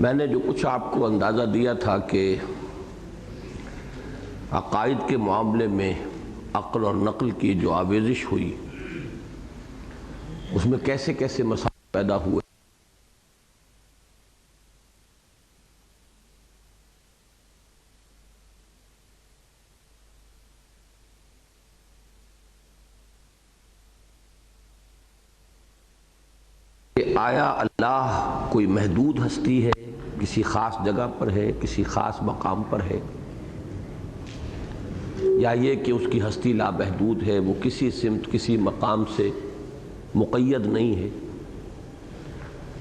میں نے جو کچھ آپ کو اندازہ دیا تھا کہ عقائد کے معاملے میں عقل اور نقل کی جو آویزش ہوئی اس میں کیسے کیسے مسائل پیدا ہوئے، کہ آیا اللہ کوئی محدود ہستی ہے، کسی خاص جگہ پر ہے، کسی خاص مقام پر ہے، یا یہ کہ اس کی ہستی لامحدود ہے، وہ کسی سمت کسی مقام سے مقید نہیں ہے۔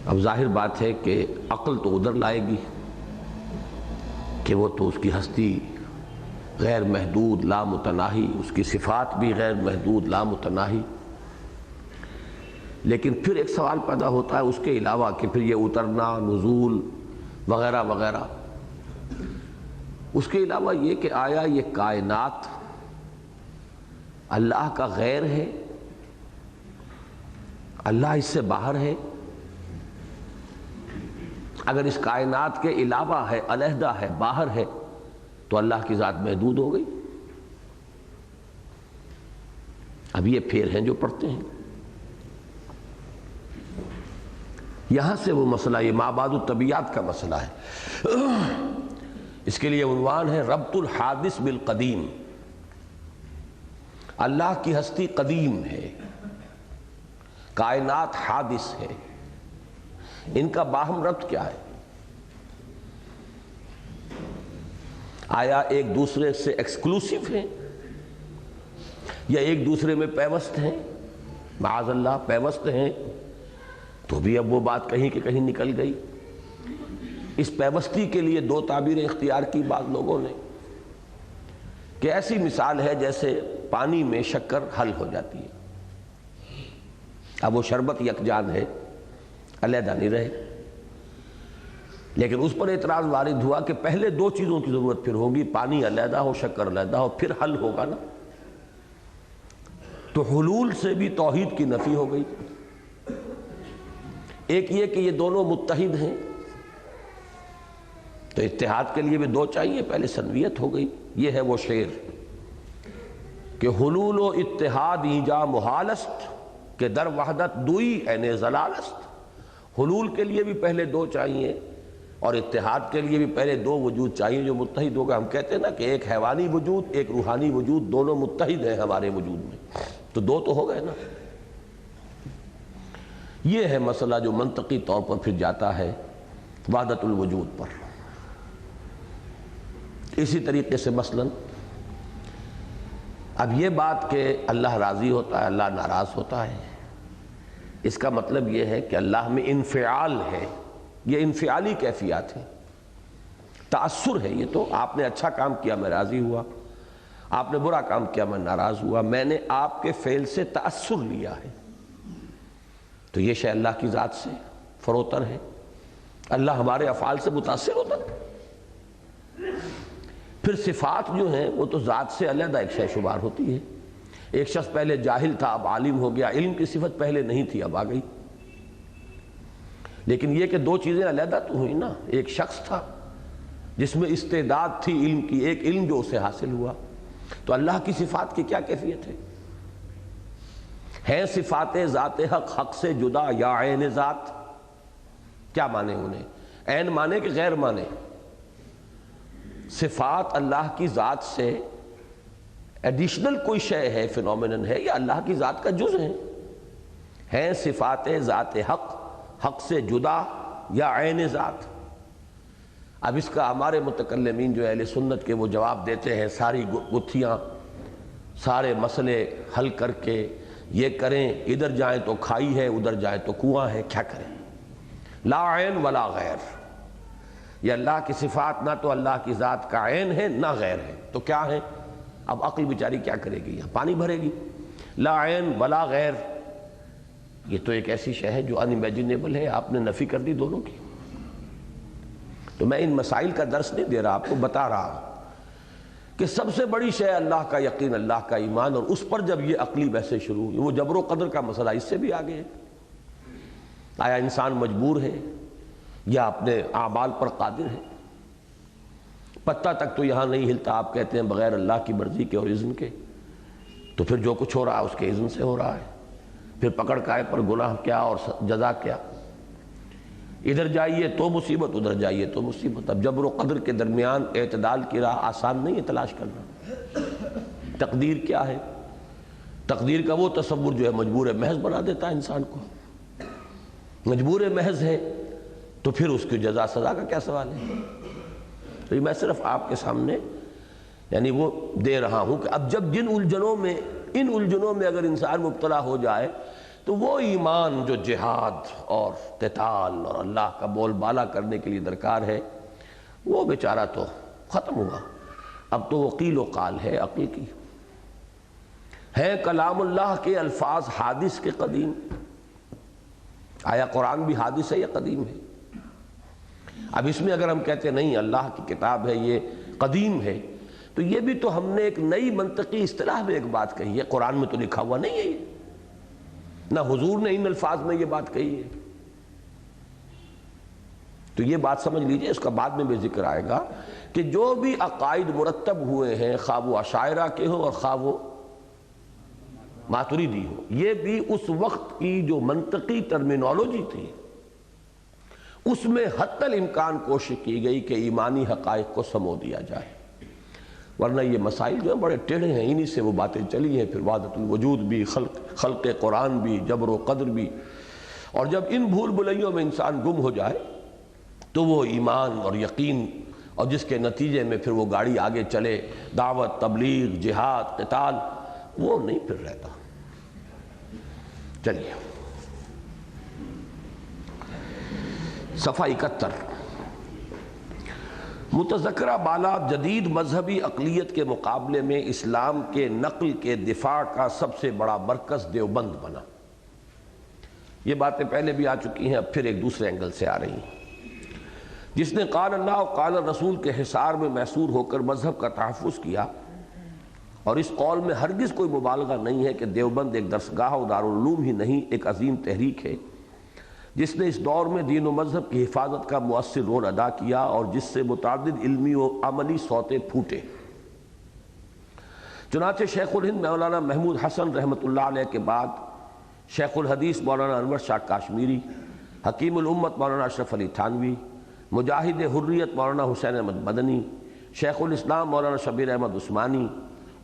اب ظاہر بات ہے کہ عقل تو ادھر لائے گی کہ وہ تو اس کی ہستی غیر محدود لامتناہی، اس کی صفات بھی غیر محدود لامتناہی، لیکن پھر ایک سوال پیدا ہوتا ہے اس کے علاوہ کہ پھر یہ اترنا، نزول وغیرہ وغیرہ، اس کے علاوہ یہ کہ آیا یہ کائنات اللہ کا غیر ہے، اللہ اس سے باہر ہے؟ اگر اس کائنات کے علاوہ ہے، علیحدہ ہے، باہر ہے، تو اللہ کی ذات محدود ہو گئی۔ اب یہ پھیر ہیں جو پڑھتے ہیں، یہاں سے وہ مسئلہ، یہ مابعد الطبیعات کا مسئلہ ہے۔ اس کے لیے عنوان ہے ربط الحادث بالقدیم۔ اللہ کی ہستی قدیم ہے، کائنات حادث ہے، ان کا باہم ربط کیا ہے؟ آیا ایک دوسرے سے ایکسکلوسیو ہیں یا ایک دوسرے میں پیوست ہیں؟ معاذ اللہ پیوست ہیں تو بھی اب وہ بات کہیں کہ کہیں نکل گئی۔ اس پیوستی کے لیے دو تعبیریں اختیار کی بعض لوگوں نے کہ ایسی مثال ہے جیسے پانی میں شکر حل ہو جاتی ہے، اب وہ شربت یکجان ہے، علیحدہ نہیں رہے، لیکن اس پر اعتراض وارد ہوا کہ پہلے دو چیزوں کی ضرورت پھر ہوگی، پانی علیحدہ ہو، شکر علیحدہ ہو، پھر حل ہوگا نا۔ تو حلول سے بھی توحید کی نفی ہو گئی۔ ایک یہ کہ یہ دونوں متحد ہیں تو اتحاد کے لیے بھی دو چاہیے، پہلے سنویت ہو گئی۔ یہ ہے وہ شعر کہ حلول و اتحاد ایجا محال است، کہ در وحدت دوئی عین ضلال است۔ حلول کے لیے بھی پہلے دو چاہیے اور اتحاد کے لیے بھی پہلے دو وجود چاہیے جو متحد ہوگا۔ ہم کہتے ہیں نا کہ ایک حیوانی وجود، ایک روحانی وجود، دونوں متحد ہیں ہمارے وجود میں، تو دو تو ہو گئے نا۔ یہ ہے مسئلہ جو منطقی طور پر پھر جاتا ہے وحدت الوجود پر۔ اسی طریقے سے مثلا اب یہ بات کہ اللہ راضی ہوتا ہے، اللہ ناراض ہوتا ہے، اس کا مطلب یہ ہے کہ اللہ میں انفعال ہے، یہ انفعالی کیفیات ہے، تأثر ہے۔ یہ تو آپ نے اچھا کام کیا میں راضی ہوا، آپ نے برا کام کیا میں ناراض ہوا، میں نے آپ کے فعل سے تأثر لیا ہے، تو یہ شے اللہ کی ذات سے فروتر ہے۔ اللہ ہمارے افعال سے متاثر ہوتا ہے۔ پھر صفات جو ہیں وہ تو ذات سے علیحدہ ایک شے شمار ہوتی ہے۔ ایک شخص پہلے جاہل تھا اب عالم ہو گیا، علم کی صفت پہلے نہیں تھی اب آ گئی، لیکن یہ کہ دو چیزیں علیحدہ تو ہوئی نا۔ ایک شخص تھا جس میں استعداد تھی علم کی، ایک علم جو اسے حاصل ہوا۔ تو اللہ کی صفات کی کیا کیفیت ہے؟ ہیں صفات ذات حق، حق سے جدا یا عین ذات؟ کیا مانے انہیں؟ عین مانے کہ غیر مانے؟ صفات اللہ کی ذات سے ایڈیشنل کوئی شے ہے، فینومینن ہے، یا اللہ کی ذات کا جز ہے؟ ہیں صفات ذات حق، حق سے جدا یا عین ذات؟ اب اس کا ہمارے متکلمین جو اہل سنت کے وہ جواب دیتے ہیں، ساری گتھیاں، سارے مسئلے حل کر کے یہ کریں، ادھر جائیں تو کھائی ہے، ادھر جائیں تو کنواں ہے، کیا کریں؟ لا عین ولا غیر۔ یہ اللہ کی صفات نہ تو اللہ کی ذات کا عین ہے نہ غیر ہے، تو کیا ہے؟ اب عقل بیچاری کیا کرے گی؟ یہاں پانی بھرے گی۔ لا عین ولا غیر، یہ تو ایک ایسی شے ہے جو ان امیجنیبل ہے، آپ نے نفی کر دی دونوں کی۔ تو میں ان مسائل کا درس نہیں دے رہا، آپ کو بتا رہا ہوں کہ سب سے بڑی شے اللہ کا یقین، اللہ کا ایمان، اور اس پر جب یہ عقلی بحثیں شروع ہوئی، وہ جبر و قدر کا مسئلہ اس سے بھی آگے ہے۔ آیا انسان مجبور ہے یا اپنے اعمال پر قادر ہے؟ پتہ تک تو یہاں نہیں ہلتا، آپ کہتے ہیں بغیر اللہ کی مرضی کے اور اذن کے، تو پھر جو کچھ ہو رہا ہے اس کے اذن سے ہو رہا ہے، پھر پکڑ کائے پر گناہ کیا اور جزا کیا؟ ادھر جائیے تو مصیبت، ادھر جائیے تو مصیبت۔ اب جبر و قدر کے درمیان اعتدال کی راہ آسان نہیں ہے تلاش کرنا۔ تقدیر کیا ہے؟ تقدیر کا وہ تصور جو ہے مجبور محض بنا دیتا ہے انسان کو۔ مجبور محض ہے تو پھر اس کی جزا سزا کا کیا سوال ہے؟ تو میں صرف آپ کے سامنے یعنی وہ دے رہا ہوں کہ اب جب ان الجھنوں میں اگر انسان مبتلا ہو جائے تو وہ ایمان جو جہاد اور قتال اور اللہ کا بول بالا کرنے کے لیے درکار ہے وہ بیچارہ تو ختم ہوا۔ اب تو وہ قیل و قال ہے عقل کی، ہے کلام اللہ کے الفاظ حادث کے قدیم۔ آیا قرآن بھی حادث ہے یا قدیم ہے؟ اب اس میں اگر ہم کہتے ہیں نہیں اللہ کی کتاب ہے یہ قدیم ہے، تو یہ بھی تو ہم نے ایک نئی منطقی اصطلاح میں ایک بات کہی ہے، قرآن میں تو لکھا ہوا نہیں ہے یہ، نہ حضور نے ان الفاظ میں یہ بات کہی ہے۔ تو یہ بات سمجھ لیجئے، اس کا بعد میں بھی ذکر آئے گا کہ جو بھی عقائد مرتب ہوئے ہیں، خواہ وہ اشاعرہ کے ہوں اور خواہ وہ ماتریدی ہو، یہ بھی اس وقت کی جو منطقی ٹرمینالوجی تھی اس میں حتی الامکان کوشش کی گئی کہ ایمانی حقائق کو سمو دیا جائے، ورنہ یہ مسائل جو ہیں بڑے ٹیڑھے ہیں، انہی سے وہ باتیں چلی ہیں۔ پھر وحدت الوجود بھی، خلق قرآن بھی، جبر و قدر بھی، اور جب ان بھول بھلیوں میں انسان گم ہو جائے تو وہ ایمان اور یقین اور جس کے نتیجے میں پھر وہ گاڑی آگے چلے، دعوت، تبلیغ، جہاد، قتال، وہ نہیں پھر رہتا۔ چلیے صفحہ 71۔ متذکرہ بالا جدید مذہبی اقلیت کے مقابلے میں اسلام کے نقل کے دفاع کا سب سے بڑا مرکز دیوبند بنا۔ یہ باتیں پہلے بھی آ چکی ہیں، اب پھر ایک دوسرے اینگل سے آ رہی ہیں۔ جس نے قال اللہ و قال رسول کے حصار میں محصور ہو کر مذہب کا تحفظ کیا، اور اس قول میں ہرگز کوئی مبالغہ نہیں ہے کہ دیوبند ایک درسگاہ و دارالعلوم ہی نہیں، ایک عظیم تحریک ہے جس نے اس دور میں دین و مذہب کی حفاظت کا مؤثر رول ادا کیا اور جس سے متعدد علمی و عملی سوتے پھوٹے۔ چنانچہ شیخ الہند مولانا محمود حسن رحمۃ اللہ علیہ کے بعد شیخ الحدیث مولانا انور شاہ کاشمیری، حکیم الامت مولانا اشرف علی تھانوی، مجاہد حریت مولانا حسین احمد مدنی، شیخ الاسلام مولانا شبیر احمد عثمانی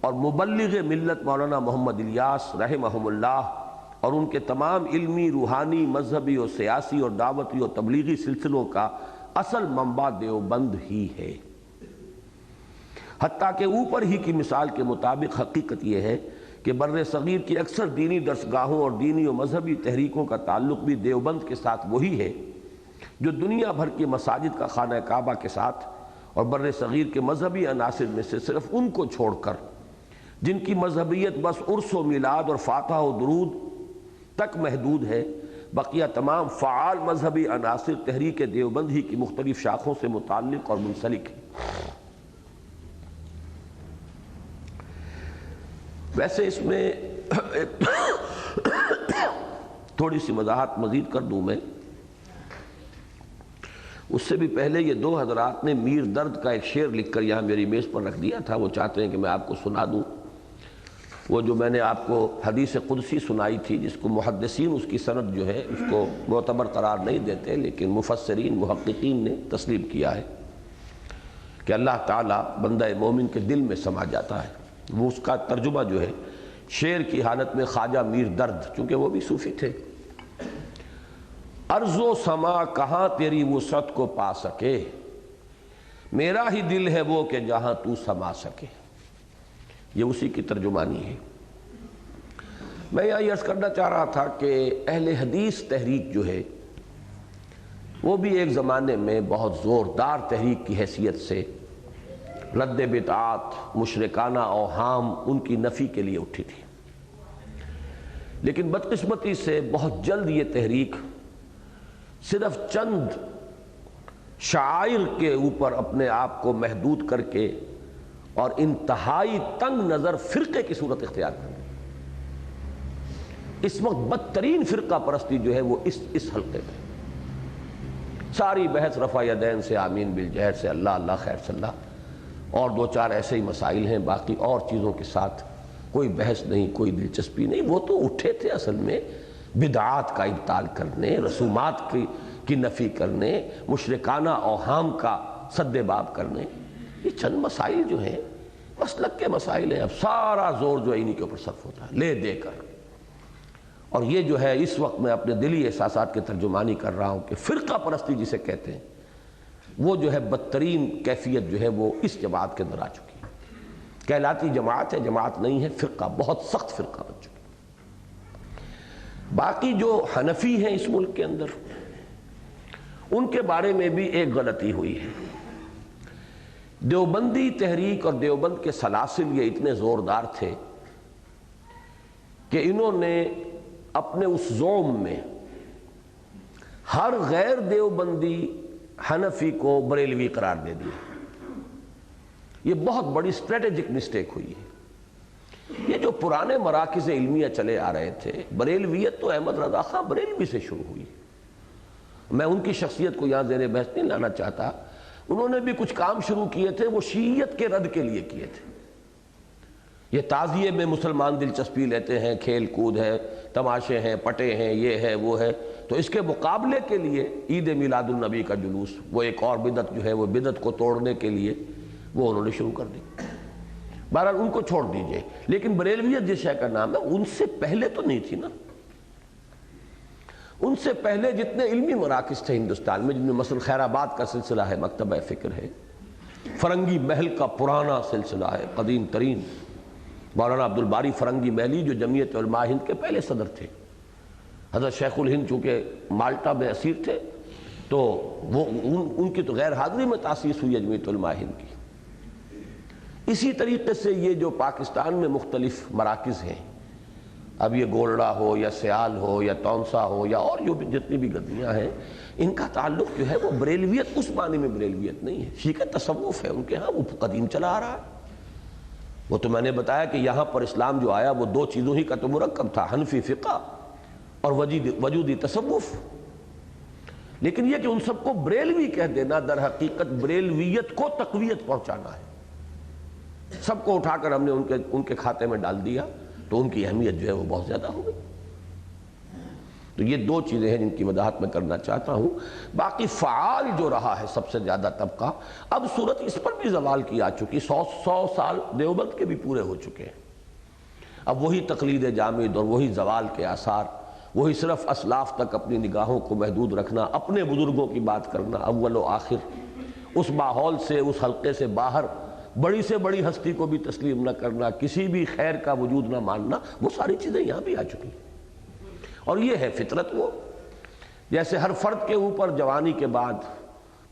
اور مبلغ ملت مولانا محمد الیاس رحمہم اللہ اور ان کے تمام علمی، روحانی، مذہبی اور سیاسی اور دعوتی اور تبلیغی سلسلوں کا اصل منبع دیوبند ہی ہے۔ حتیٰ کہ اوپر ہی کی مثال کے مطابق حقیقت یہ ہے کہ بر صغیر کی اکثر دینی درسگاہوں اور دینی و مذہبی تحریکوں کا تعلق بھی دیوبند کے ساتھ وہی ہے جو دنیا بھر کی مساجد کا خانہ کعبہ کے ساتھ اور بر صغیر کے مذہبی عناصر میں سے صرف ان کو چھوڑ کر جن کی مذہبیت بس عرس و میلاد اور فاتحہ و درود تک محدود ہے، بقیہ تمام فعال مذہبی عناصر تحریک دیوبند ہی کی مختلف شاخوں سے متعلق اور منسلک ہیں۔ ویسے اس میں تھوڑی سی وضاحت مزید کر دوں میں، اس سے بھی پہلے یہ دو حضرات نے میر درد کا ایک شعر لکھ کر یہاں میری میز پر رکھ دیا تھا، وہ چاہتے ہیں کہ میں آپ کو سنا دوں۔ وہ جو میں نے آپ کو حدیث قدسی سنائی تھی جس کو محدثین اس کی سند جو ہے اس کو معتبر قرار نہیں دیتے، لیکن مفسرین محققین نے تسلیم کیا ہے کہ اللہ تعالیٰ بندہ مومن کے دل میں سما جاتا ہے۔ وہ اس کا ترجمہ جو ہے شعر کی حالت میں خواجہ میر درد، چونکہ وہ بھی صوفی تھے، ارض و سما کہاں تیری وسعت کو پا سکے، میرا ہی دل ہے وہ کہ جہاں تو سما سکے۔ یہ اسی کی ترجمانی ہے۔ میں یہاں یہ عرض کرنا چاہ رہا تھا کہ اہل حدیث تحریک جو ہے وہ بھی ایک زمانے میں بہت زوردار تحریک کی حیثیت سے رد بدعات، مشرکانہ اوہام ان کی نفی کے لیے اٹھی تھی، لیکن بدقسمتی سے بہت جلد یہ تحریک صرف چند شعائر کے اوپر اپنے آپ کو محدود کر کے اور انتہائی تنگ نظر فرقے کی صورت اختیار کر۔ اس وقت بدترین فرقہ پرستی جو ہے وہ اس حلقے میں ساری بحث رفع یدین سے، آمین بالجہر سے، اللہ اللہ خیر صلی اللہ، اور دو چار ایسے ہی مسائل ہیں، باقی اور چیزوں کے ساتھ کوئی بحث نہیں، کوئی دلچسپی نہیں۔ وہ تو اٹھے تھے اصل میں بدعات کا ابطال کرنے، رسومات کی نفی کرنے، مشرکانہ اوہام کا سد باب کرنے۔ یہ چند مسائل جو ہیں مسلک کے مسائل ہیں، اب سارا زور جو ہے انہی کے اوپر صرف ہوتا ہے لے دے کر۔ اور یہ جو ہے اس وقت میں اپنے دلی احساسات کی ترجمانی کر رہا ہوں کہ فرقہ پرستی جسے کہتے ہیں، وہ جو ہے بدترین کیفیت جو ہے وہ اس جماعت کے اندر آ چکی ہے۔ کہلاتی جماعت ہے، جماعت نہیں ہے، فرقہ، بہت سخت فرقہ بن چکی۔ باقی جو حنفی ہیں اس ملک کے اندر، ان کے بارے میں بھی ایک غلطی ہوئی ہے۔ دیوبندی تحریک اور دیوبند کے سلاسل یہ اتنے زوردار تھے کہ انہوں نے اپنے اس زوم میں ہر غیر دیوبندی حنفی کو بریلوی قرار دے دیا۔ یہ بہت بڑی اسٹریٹجک مسٹیک ہوئی ہے۔ یہ جو پرانے مراکز علمیہ چلے آ رہے تھے، بریلویت تو احمد رضا خان بریلوی سے شروع ہوئی۔ میں ان کی شخصیت کو یہاں زیر بحث نہیں لانا چاہتا، انہوں نے بھی کچھ کام شروع کیے تھے، وہ شیعیت کے رد کے لیے کیے تھے۔ یہ تعزیے میں مسلمان دلچسپی لیتے ہیں، کھیل کود ہے، تماشے ہیں، پٹے ہیں، یہ ہے وہ ہے، تو اس کے مقابلے کے لیے عید میلاد النبی کا جلوس، وہ ایک اور بدعت جو ہے وہ بدعت کو توڑنے کے لیے وہ انہوں نے شروع کر دی۔ بہرحال ان کو چھوڑ دیجئے، لیکن بریلویت جس شے کا نام ہے ان سے پہلے تو نہیں تھی نا۔ ان سے پہلے جتنے علمی مراکز تھے ہندوستان میں، جن میں مثلا خیر آباد کا سلسلہ ہے، مکتبہ فکر ہے، فرنگی محل کا پرانا سلسلہ ہے، قدیم ترین، مولانا عبدالباری فرنگی محلی جو جمعیت علماء ہند کے پہلے صدر تھے۔ حضرت شیخ الہند چونکہ مالٹا میں اسیر تھے تو وہ ان کی تو غیر حاضری میں تاسیس ہوئی ہے جمعیت علماء ہند کی۔ اسی طریقے سے یہ جو پاکستان میں مختلف مراکز ہیں، اب یہ گولڑا ہو یا سیال ہو یا تونسا ہو یا اور جو بھی جتنی بھی گدیاں ہیں، ان کا تعلق جو ہے وہ بریلویت اس معنی میں بریلویت نہیں ہے، شیعہ تصوف ہے ان کے ہاں، وہ قدیم چلا آ رہا ہے۔ وہ تو میں نے بتایا کہ یہاں پر اسلام جو آیا وہ دو چیزوں ہی کا تو مرکب تھا، حنفی فقہ اور وجودی تصوف۔ لیکن یہ کہ ان سب کو بریلوی کہہ دینا در حقیقت بریلویت کو تقویت پہنچانا ہے۔ سب کو اٹھا کر ہم نے ان کے کھاتے میں ڈال دیا تو ان کی اہمیت جو ہے وہ بہت زیادہ ہو گئی۔ تو یہ دو چیزیں ہیں جن کی وضاحت میں کرنا چاہتا ہوں۔ باقی فعال جو رہا ہے سب سے زیادہ طبقہ، اب صورت اس پر بھی زوال کی آ چکی، 100 سال دیوبند کے بھی پورے ہو چکے ہیں۔ اب وہی تقلید جامد اور وہی زوال کے آثار، وہی صرف اسلاف تک اپنی نگاہوں کو محدود رکھنا، اپنے بزرگوں کی بات کرنا اول و آخر، اس ماحول سے، اس حلقے سے باہر بڑی سے بڑی ہستی کو بھی تسلیم نہ کرنا، کسی بھی خیر کا وجود نہ ماننا، وہ ساری چیزیں یہاں بھی آ چکی ہیں۔ اور یہ ہے فطرت، وہ جیسے ہر فرد کے اوپر جوانی کے بعد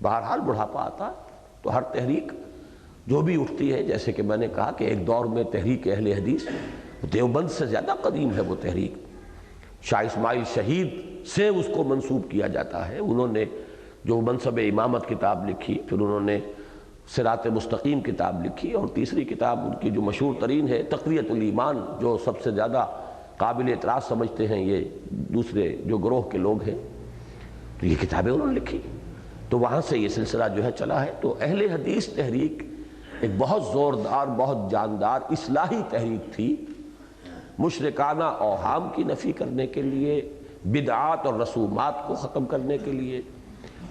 بہرحال بڑھاپا آتا ہے، تو ہر تحریک جو بھی اٹھتی ہے، جیسے کہ میں نے کہا کہ ایک دور میں تحریک اہل حدیث دیوبند سے زیادہ قدیم ہے، وہ تحریک شاہ اسماعیل شہید سے اس کو منسوب کیا جاتا ہے۔ انہوں نے جو منصب امامت کتاب لکھی، پھر انہوں نے صراط مستقیم کتاب لکھی، اور تیسری کتاب ان کی جو مشہور ترین ہے تقویت الایمان، جو سب سے زیادہ قابل اعتراض سمجھتے ہیں یہ دوسرے جو گروہ کے لوگ ہیں، تو یہ کتابیں انہوں نے لکھی، تو وہاں سے یہ سلسلہ جو ہے چلا ہے۔ تو اہل حدیث تحریک ایک بہت زوردار، بہت جاندار اصلاحی تحریک تھی، مشرکانہ اوہام کی نفی کرنے کے لیے، بدعات اور رسومات کو ختم کرنے کے لیے۔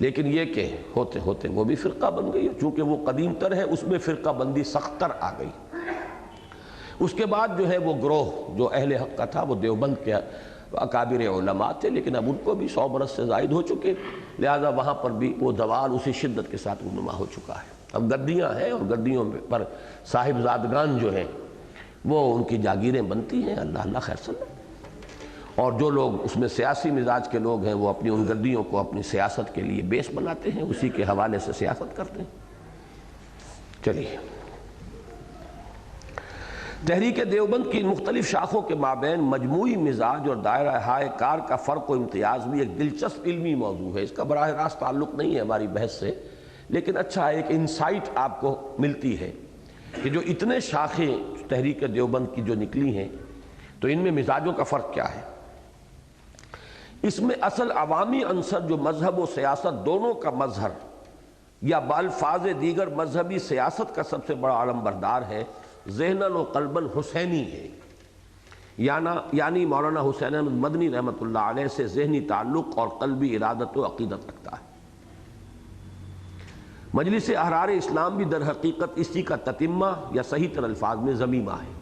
لیکن یہ کہ ہوتے ہوتے وہ بھی فرقہ بن گئی، چونکہ وہ قدیم تر ہے، اس میں فرقہ بندی سخت تر آ گئی۔ اس کے بعد جو ہے وہ گروہ جو اہل حق کا تھا وہ دیوبند کے اکابر علماء تھے، لیکن اب ان کو بھی 100 برس سے زائد ہو چکے، لہذا وہاں پر بھی وہ زوال اسی شدت کے ساتھ رونما ہو چکا ہے۔ اب گدیاں ہیں، اور گدیوں پر صاحب زادگان جو ہیں وہ ان کی جاگیریں بنتی ہیں، اللہ اللہ خیر صلی اللہ۔ اور جو لوگ اس میں سیاسی مزاج کے لوگ ہیں وہ اپنی ان گدیوں کو اپنی سیاست کے لیے بیس بناتے ہیں، اسی کے حوالے سے سیاست کرتے ہیں۔ چلیے، تحریک دیوبند کی مختلف شاخوں کے مابین مجموعی مزاج اور دائرہ ہائے کار کا فرق و امتیاز بھی ایک دلچسپ علمی موضوع ہے۔ اس کا براہ راست تعلق نہیں ہے ہماری بحث سے، لیکن اچھا ایک انسائٹ آپ کو ملتی ہے کہ جو اتنے شاخیں تحریک دیوبند کی جو نکلی ہیں تو ان میں مزاجوں کا فرق کیا ہے۔ اس میں اصل عوامی عنصر جو مذہب و سیاست دونوں کا مظہر یا بالفاظ دیگر مذہبی سیاست کا سب سے بڑا علم بردار ہے، ذہناً و قلباً حسینی ہے، یعنی مولانا حسین احمد مدنی رحمۃ اللہ علیہ سے ذہنی تعلق اور قلبی ارادت و عقیدت رکھتا ہے۔ مجلس احرار اسلام بھی در حقیقت اسی کا تتمہ یا صحیح تر الفاظ میں ضمیمہ ہے۔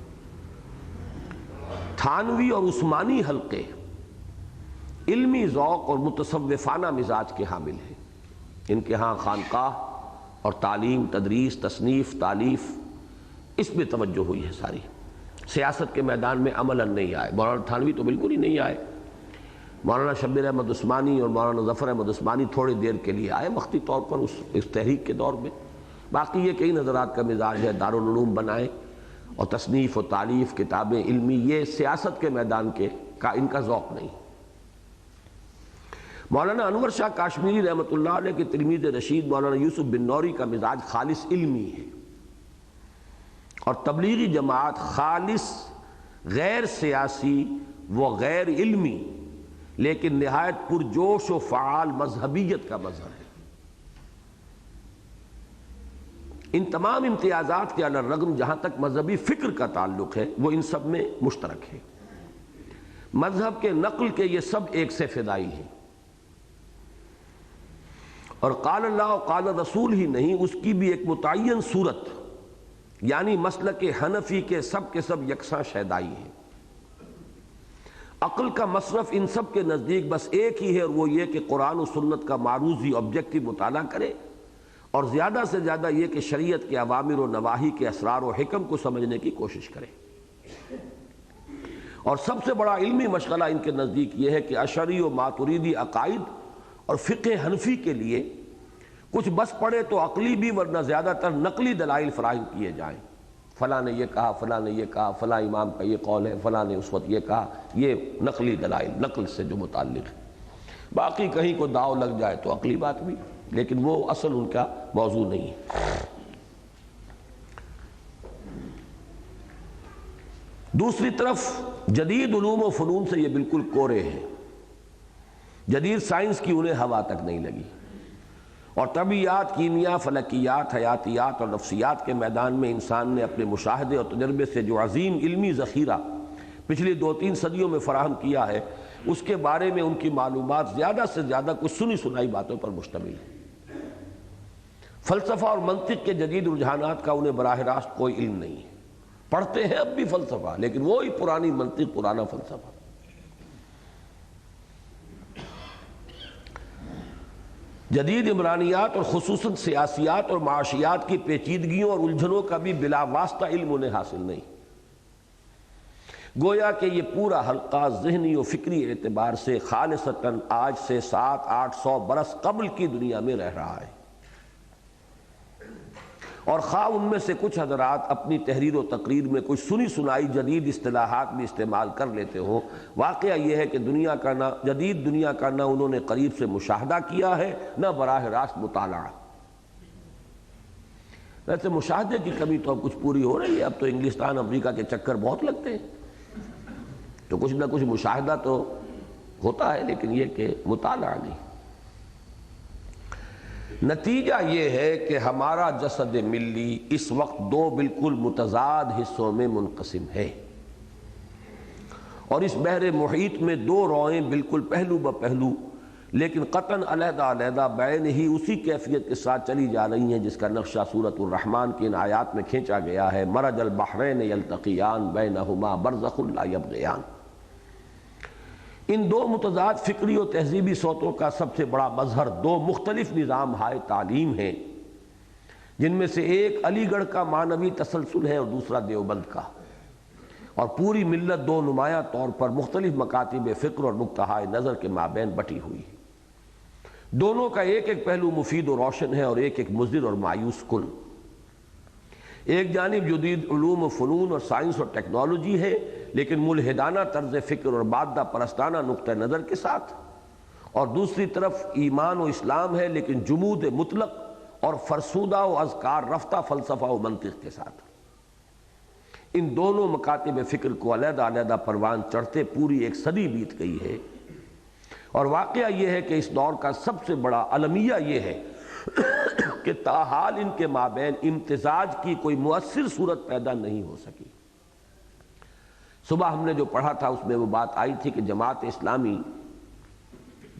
تھانوی اور عثمانی حلقے علمی ذوق اور متصوفانہ مزاج کے حامل ہیں۔ ان کے ہاں خانقاہ اور تعلیم، تدریس، تصنیف، تالیف، اس میں توجہ ہوئی ہے ساری۔ سیاست کے میدان میں عملاً نہیں آئے، مولانا تھانوی تو بالکل ہی نہیں آئے۔ مولانا شبیر احمد عثمانی اور مولانا ظفر احمد عثمانی تھوڑی دیر کے لیے آئے وقتی طور پر اس تحریک کے دور میں، باقی یہ کئی نظرات کا مزاج ہے، دارالعلوم بنائے اور تصنیف و تالیف، کتابیں علمی، یہ سیاست کے میدان کا ان کا ذوق نہیں۔ مولانا انور شاہ کاشمیری رحمۃ اللہ علیہ کے تلمیذ رشید مولانا یوسف بن نوری کا مزاج خالص علمی ہے، اور تبلیغی جماعت خالص غیر سیاسی و غیر علمی لیکن نہایت پرجوش و فعال مذہبیت کا مظہر ہے۔ ان تمام امتیازات کے علی الرغم جہاں تک مذہبی فکر کا تعلق ہے وہ ان سب میں مشترک ہے۔ مذہب کے نقل کے یہ سب ایک سے فدائی ہیں، اور قال اللہ و قال رسول ہی نہیں، اس کی بھی ایک متعین صورت یعنی مسلک حنفی کے سب یکساں شیدائی ہے۔ عقل کا مصرف ان سب کے نزدیک بس ایک ہی ہے، اور وہ یہ کہ قرآن و سنت کا معروضی آبجیکٹو مطالعہ کرے، اور زیادہ سے زیادہ یہ کہ شریعت کے اوامر و نواہی کے اسرار و حکم کو سمجھنے کی کوشش کرے۔ اور سب سے بڑا علمی مشغلہ ان کے نزدیک یہ ہے کہ اشعری و ماتریدی عقائد اور فقہ حنفی کے لیے کچھ بس پڑے تو عقلی بھی ورنہ زیادہ تر نقلی دلائل فراہم کیے جائیں۔ فلاں نے یہ کہا، فلاں نے یہ کہا، فلاں امام کا یہ قول ہے، فلاں نے اس وقت یہ کہا، یہ نقلی دلائل، نقل سے جو متعلق ہے۔ باقی کہیں کو داؤ لگ جائے تو عقلی بات بھی، لیکن وہ اصل ان کا موضوع نہیں ہے۔ دوسری طرف جدید علوم و فنون سے یہ بالکل کورے ہیں، جدید سائنس کی انہیں ہوا تک نہیں لگی، اور طبیعیات، کیمیا، فلکیات، حیاتیات اور نفسیات کے میدان میں انسان نے اپنے مشاہدے اور تجربے سے جو عظیم علمی ذخیرہ پچھلی 2-3 صدیوں میں فراہم کیا ہے، اس کے بارے میں ان کی معلومات زیادہ سے زیادہ کچھ سنی سنائی باتوں پر مشتمل ہے۔ فلسفہ اور منطق کے جدید رجحانات کا انہیں براہ راست کوئی علم نہیں ہے۔ پڑھتے ہیں اب بھی فلسفہ، لیکن وہی پرانی منطق، پرانا فلسفہ۔ جدید عمرانیات اور خصوصاً سیاسیات اور معاشیات کی پیچیدگیوں اور الجھنوں کا بھی بلا واسطہ علم انہیں حاصل نہیں۔ گویا کہ یہ پورا حلقہ ذہنی و فکری اعتبار سے خالصتاً آج سے 700-800 برس قبل کی دنیا میں رہ رہا ہے، اور خواہ ان میں سے کچھ حضرات اپنی تحریر و تقریر میں کچھ سنی سنائی جدید اصطلاحات بھی استعمال کر لیتے ہوں، واقعہ یہ ہے کہ جدید دنیا کا نہ انہوں نے قریب سے مشاہدہ کیا ہے، نہ براہ راست مطالعہ۔ ویسے مشاہدے کی کمی تو اب کچھ پوری ہو رہی ہے، اب تو انگلستان، امریکہ کے چکر بہت لگتے ہیں، تو کچھ نہ کچھ مشاہدہ تو ہوتا ہے، لیکن یہ کہ مطالعہ نہیں۔ نتیجہ یہ ہے کہ ہمارا جسد ملی اس وقت 2 بالکل متضاد حصوں میں منقسم ہے، اور اس بحر محیط میں 2 روئیں بالکل پہلو بپہلو لیکن قطعاً علیحدہ علیحدہ بعین ہی اسی کیفیت کے ساتھ چلی جا رہی ہیں جس کا نقشہ سورۃ الرحمن کی ان آیات میں کھینچا گیا ہے، مرج البحرین یلتقیان بینہما برزخ لا یبغیان۔ ان 2 متضاد فکری و تہذیبی صوتوں کا سب سے بڑا مظہر 2 مختلف نظام ہائے تعلیم ہیں، جن میں سے ایک علی گڑھ کا معنوی تسلسل ہے اور دوسرا دیوبند کا، اور پوری ملت 2 نمایاں طور پر مختلف مکاتب فکر اور نقطۂ نظر کے مابین بٹی ہوئی ہے۔ دونوں کا ایک پہلو مفید و روشن ہے اور ایک مضر اور مایوس کن۔ ایک جانب جدید علوم و فنون اور سائنس اور ٹیکنالوجی ہے، لیکن ملحدانہ طرز فکر اور مادہ پرستانہ نقطہ نظر کے ساتھ، اور دوسری طرف ایمان و اسلام ہے لیکن جمود مطلق اور فرسودہ و اذکار رفتہ فلسفہ و منطق کے ساتھ۔ ان دونوں مکاتب فکر کو علیحدہ علیحدہ پروان چڑھتے پوری 1 صدی بیت گئی ہے، اور واقعہ یہ ہے کہ اس دور کا سب سے بڑا المیہ یہ ہے کہ تاحال ان کے مابین امتزاج کی کوئی مؤثر صورت پیدا نہیں ہو سکی۔ صبح ہم نے جو پڑھا تھا اس میں وہ بات آئی تھی کہ جماعت اسلامی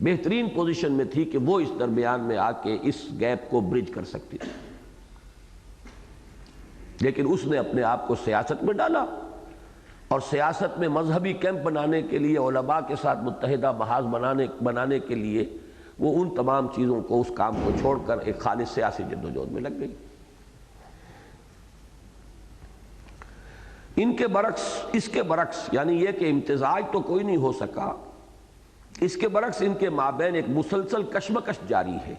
بہترین پوزیشن میں تھی کہ وہ اس درمیان میں آ کے اس گیپ کو برج کر سکتی تھی، لیکن اس نے اپنے آپ کو سیاست میں ڈالا، اور سیاست میں مذہبی کیمپ بنانے کے لیے، علماء کے ساتھ متحدہ محاذ بنانے کے لیے وہ ان تمام چیزوں کو، اس کام کو چھوڑ کر ایک خالص سیاسی جدوجہد میں لگ گئی۔ ان کے برعکس، اس کے برعکس، یعنی یہ کہ امتزاج تو کوئی نہیں ہو سکا، اس کے برعکس ان کے مابین ایک مسلسل کشمکش جاری ہے،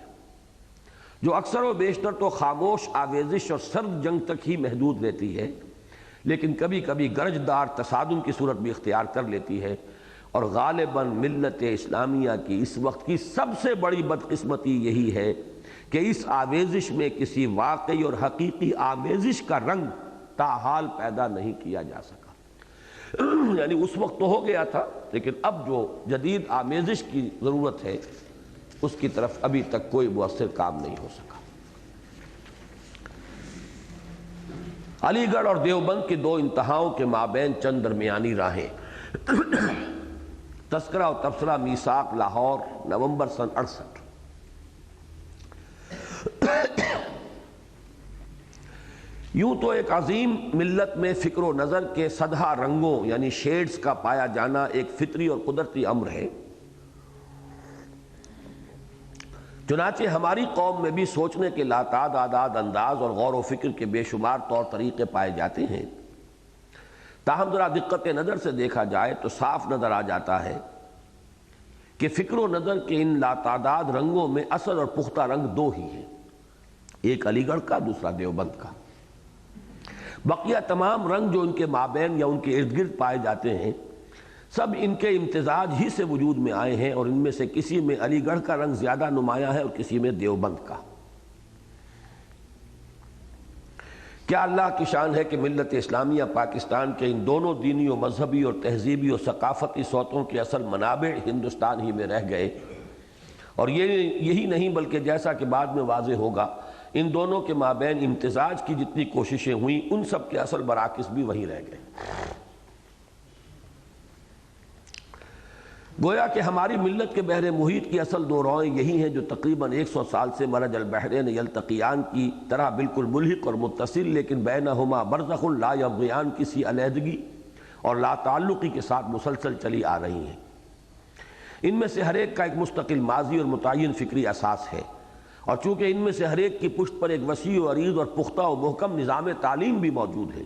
جو اکثر و بیشتر تو خاموش آویزش اور سرد جنگ تک ہی محدود رہتی ہے، لیکن کبھی کبھی گرجدار تصادم کی صورت بھی اختیار کر لیتی ہے۔ اور غالباً ملت اسلامیہ کی اس وقت کی سب سے بڑی بدقسمتی یہی ہے کہ اس آویزش میں کسی واقعی اور حقیقی آویزش کا رنگ تاحال پیدا نہیں کیا جا سکا۔ یعنی اس وقت تو ہو گیا تھا، لیکن اب جو جدید آمیزش کی ضرورت ہے اس کی طرف ابھی تک کوئی مؤثر کام نہیں ہو سکا۔ علی گڑھ اور دیوبند کی دو انتہاؤں کے مابین چند درمیانی راہیں۔ تذکرہ و تبصرہ میثاق لاہور، نومبر سن 68۔ یوں تو ایک عظیم ملت میں فکر و نظر کے سدھا رنگوں یعنی شیڈز کا پایا جانا ایک فطری اور قدرتی امر ہے، چنانچہ ہماری قوم میں بھی سوچنے کے لاتعداد انداز اور غور و فکر کے بے شمار طور طریقے پائے جاتے ہیں۔ تاہم ذرا دقت نظر سے دیکھا جائے تو صاف نظر آ جاتا ہے کہ فکر و نظر کے ان لاتعداد رنگوں میں اصل اور پختہ رنگ دو ہی ہیں، ایک علی گڑھ کا، دوسرا دیوبند کا۔ بقیہ تمام رنگ جو ان کے مابین یا ان کے ارد گرد پائے جاتے ہیں، سب ان کے امتزاج ہی سے وجود میں آئے ہیں، اور ان میں سے کسی میں علی گڑھ کا رنگ زیادہ نمایاں ہے اور کسی میں دیوبند کا۔ کیا اللہ کی شان ہے کہ ملت اسلامیہ پاکستان کے ان دونوں دینی و مذہبی اور تہذیبی اور ثقافتی صوتوں کے اصل منابع ہندوستان ہی میں رہ گئے، اور یہی نہیں بلکہ جیسا کہ بعد میں واضح ہوگا ان دونوں کے مابین امتزاج کی جتنی کوششیں ہوئیں ان سب کے اصل براکس بھی وہی رہ گئے۔ گویا کہ ہماری ملت کے بحر محیط کی اصل دو روئیں یہی ہیں جو تقریباً 100 سال سے مرج البحرین یلتقیان کی طرح بالکل ملحق اور متصل، لیکن بینہما برزخ لا یبغیان کسی علیحدگی اور لا تعلقی کے ساتھ مسلسل چلی آ رہی ہیں۔ ان میں سے ہر ایک کا ایک مستقل ماضی اور متعین فکری اساس ہے، اور چونکہ ان میں سے ہر ایک کی پشت پر ایک وسیع و عریض اور پختہ و محکم نظام تعلیم بھی موجود ہے،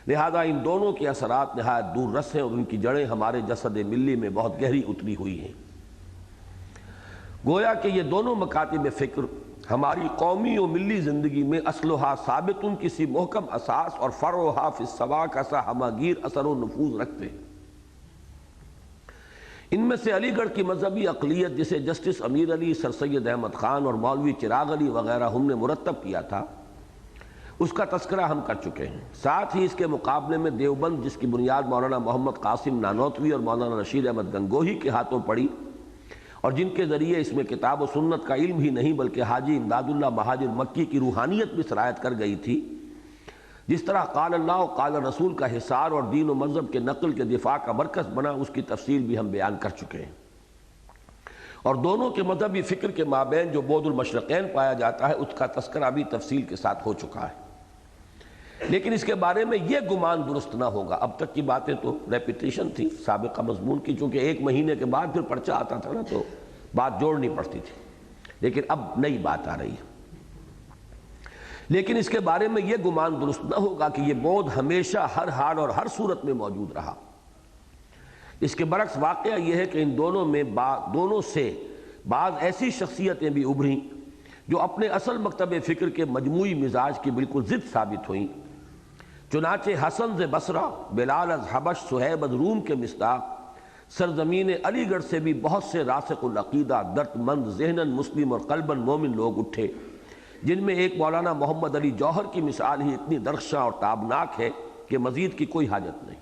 لہذا ان دونوں کے اثرات نہایت دور رس ہیں اور ان کی جڑیں ہمارے جسد ملی میں بہت گہری اتری ہوئی ہیں۔ گویا کہ یہ دونوں مکاتب فکر ہماری قومی و ملی زندگی میں اصلها ثابت کسی محکم اساس اور فرعها فی السواق کا ہماگیر اثر و نفوذ رکھتے ہیں۔ ان میں سے علی گڑھ کی مذہبی اقلیت جسے جسٹس امیر علی، سر سید احمد خان اور مولوی چراغ علی وغیرہ ہم نے مرتب کیا تھا، اس کا تذکرہ ہم کر چکے ہیں۔ ساتھ ہی اس کے مقابلے میں دیوبند، جس کی بنیاد مولانا محمد قاسم نانوتوی اور مولانا رشید احمد گنگوہی کے ہاتھوں پڑی، اور جن کے ذریعے اس میں کتاب و سنت کا علم ہی نہیں بلکہ حاجی امداد اللہ مہاجر مکی کی روحانیت بھی سرایت کر گئی تھی، جس طرح قال اللہ و قال رسول کا حصار اور دین و مذہب کے نقل کے دفاع کا مرکز بنا، اس کی تفصیل بھی ہم بیان کر چکے ہیں۔ اور دونوں کے مذہبی فکر کے مابین جو بعد المشرقین پایا جاتا ہے اس کا تذکرہ بھی تفصیل کے ساتھ ہو چکا ہے، لیکن اس کے بارے میں یہ گمان درست نہ ہوگا، اب تک کی باتیں تو ریپیٹیشن تھی سابقہ مضمون کی، چونکہ ایک مہینے کے بعد پھر پرچہ آتا تھا نا تو بات جوڑنی پڑتی تھی، لیکن اب نئی بات آ رہی ہے۔ لیکن اس کے بارے میں یہ گمان درست نہ ہوگا کہ یہ بعد ہمیشہ ہر حال اور ہر صورت میں موجود رہا۔ اس کے برعکس واقعہ یہ ہے کہ ان دونوں سے بعض ایسی شخصیتیں بھی ابھریں جو اپنے اصل مکتب فکر کے مجموعی مزاج کی بالکل ضد ثابت ہوئیں، چنانچہ حسن ز بصرہ، بلال از حبش، صہیب از روم کے مصداق سرزمین علی گڑھ سے بھی بہت سے راسخ العقیدہ، درد مند، ذہناً مسلم اور قلباً مومن لوگ اٹھے، جن میں ایک مولانا محمد علی جوہر کی مثال ہی اتنی درخشاں اور تابناک ہے کہ مزید کی کوئی حاجت نہیں۔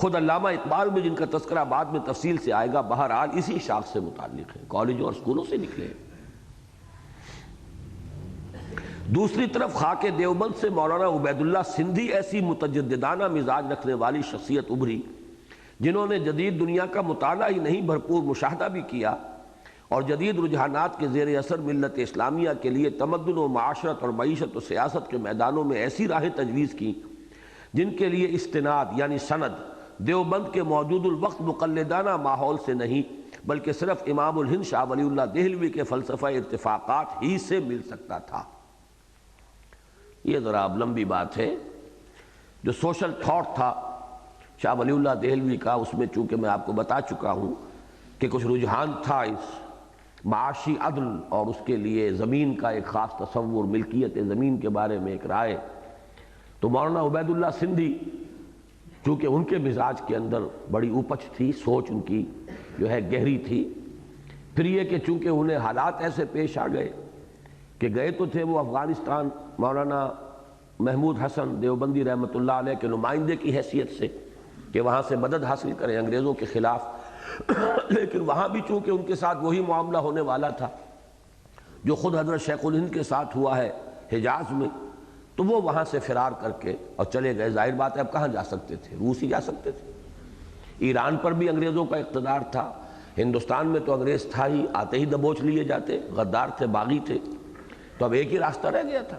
خود علامہ اقبال میں جن کا تذکرہ بعد میں تفصیل سے آئے گا، بہرحال اسی شاخ سے متعلق ہیں، کالجوں اور اسکولوں سے نکلے ہیں۔ دوسری طرف خاک دیوبند سے مولانا عبید اللہ سندھی ایسی متجددانہ مزاج رکھنے والی شخصیت ابھری جنہوں نے جدید دنیا کا مطالعہ ہی نہیں بھرپور مشاہدہ بھی کیا، اور جدید رجحانات کے زیر اثر ملت اسلامیہ کے لیے تمدن و معاشرت اور معیشت و سیاست کے میدانوں میں ایسی راہیں تجویز کی جن کے لیے استناد یعنی سند دیوبند کے موجود الوقت مقلدانہ ماحول سے نہیں بلکہ صرف امام الہند شاہ ولی اللہ دہلوی کے فلسفہ ارتفاقات ہی سے مل سکتا تھا۔ یہ ذرا اب لمبی بات ہے۔ جو سوشل تھاٹ تھا شاہ ولی اللہ دہلوی کا، اس میں چونکہ میں آپ کو بتا چکا ہوں کہ کچھ رجحان تھا اس معاشی عدل اور اس کے لیے زمین کا ایک خاص تصور، ملکیت زمین کے بارے میں ایک رائے، تو مولانا عبید اللہ سندھی چونکہ ان کے مزاج کے اندر بڑی اوپچ تھی، سوچ ان کی جو ہے گہری تھی، پھر یہ کہ چونکہ انہیں حالات ایسے پیش آ گئے کہ گئے تو تھے وہ افغانستان مولانا محمود حسن دیوبندی رحمۃ اللہ علیہ کے نمائندے کی حیثیت سے کہ وہاں سے مدد حاصل کریں انگریزوں کے خلاف، لیکن وہاں بھی چونکہ ان کے ساتھ وہی معاملہ ہونے والا تھا جو خود حضرت شیخ الہند کے ساتھ ہوا ہے حجاز میں، تو وہ وہاں سے فرار کر کے اور چلے گئے۔ ظاہر بات ہے اب کہاں جا سکتے تھے، روس ہی جا سکتے تھے۔ ایران پر بھی انگریزوں کا اقتدار تھا، ہندوستان میں تو انگریز تھا ہی، آتے ہی دبوچ لیے جاتے، غدار تھے، باغی تھے، تو اب ایک ہی راستہ رہ گیا تھا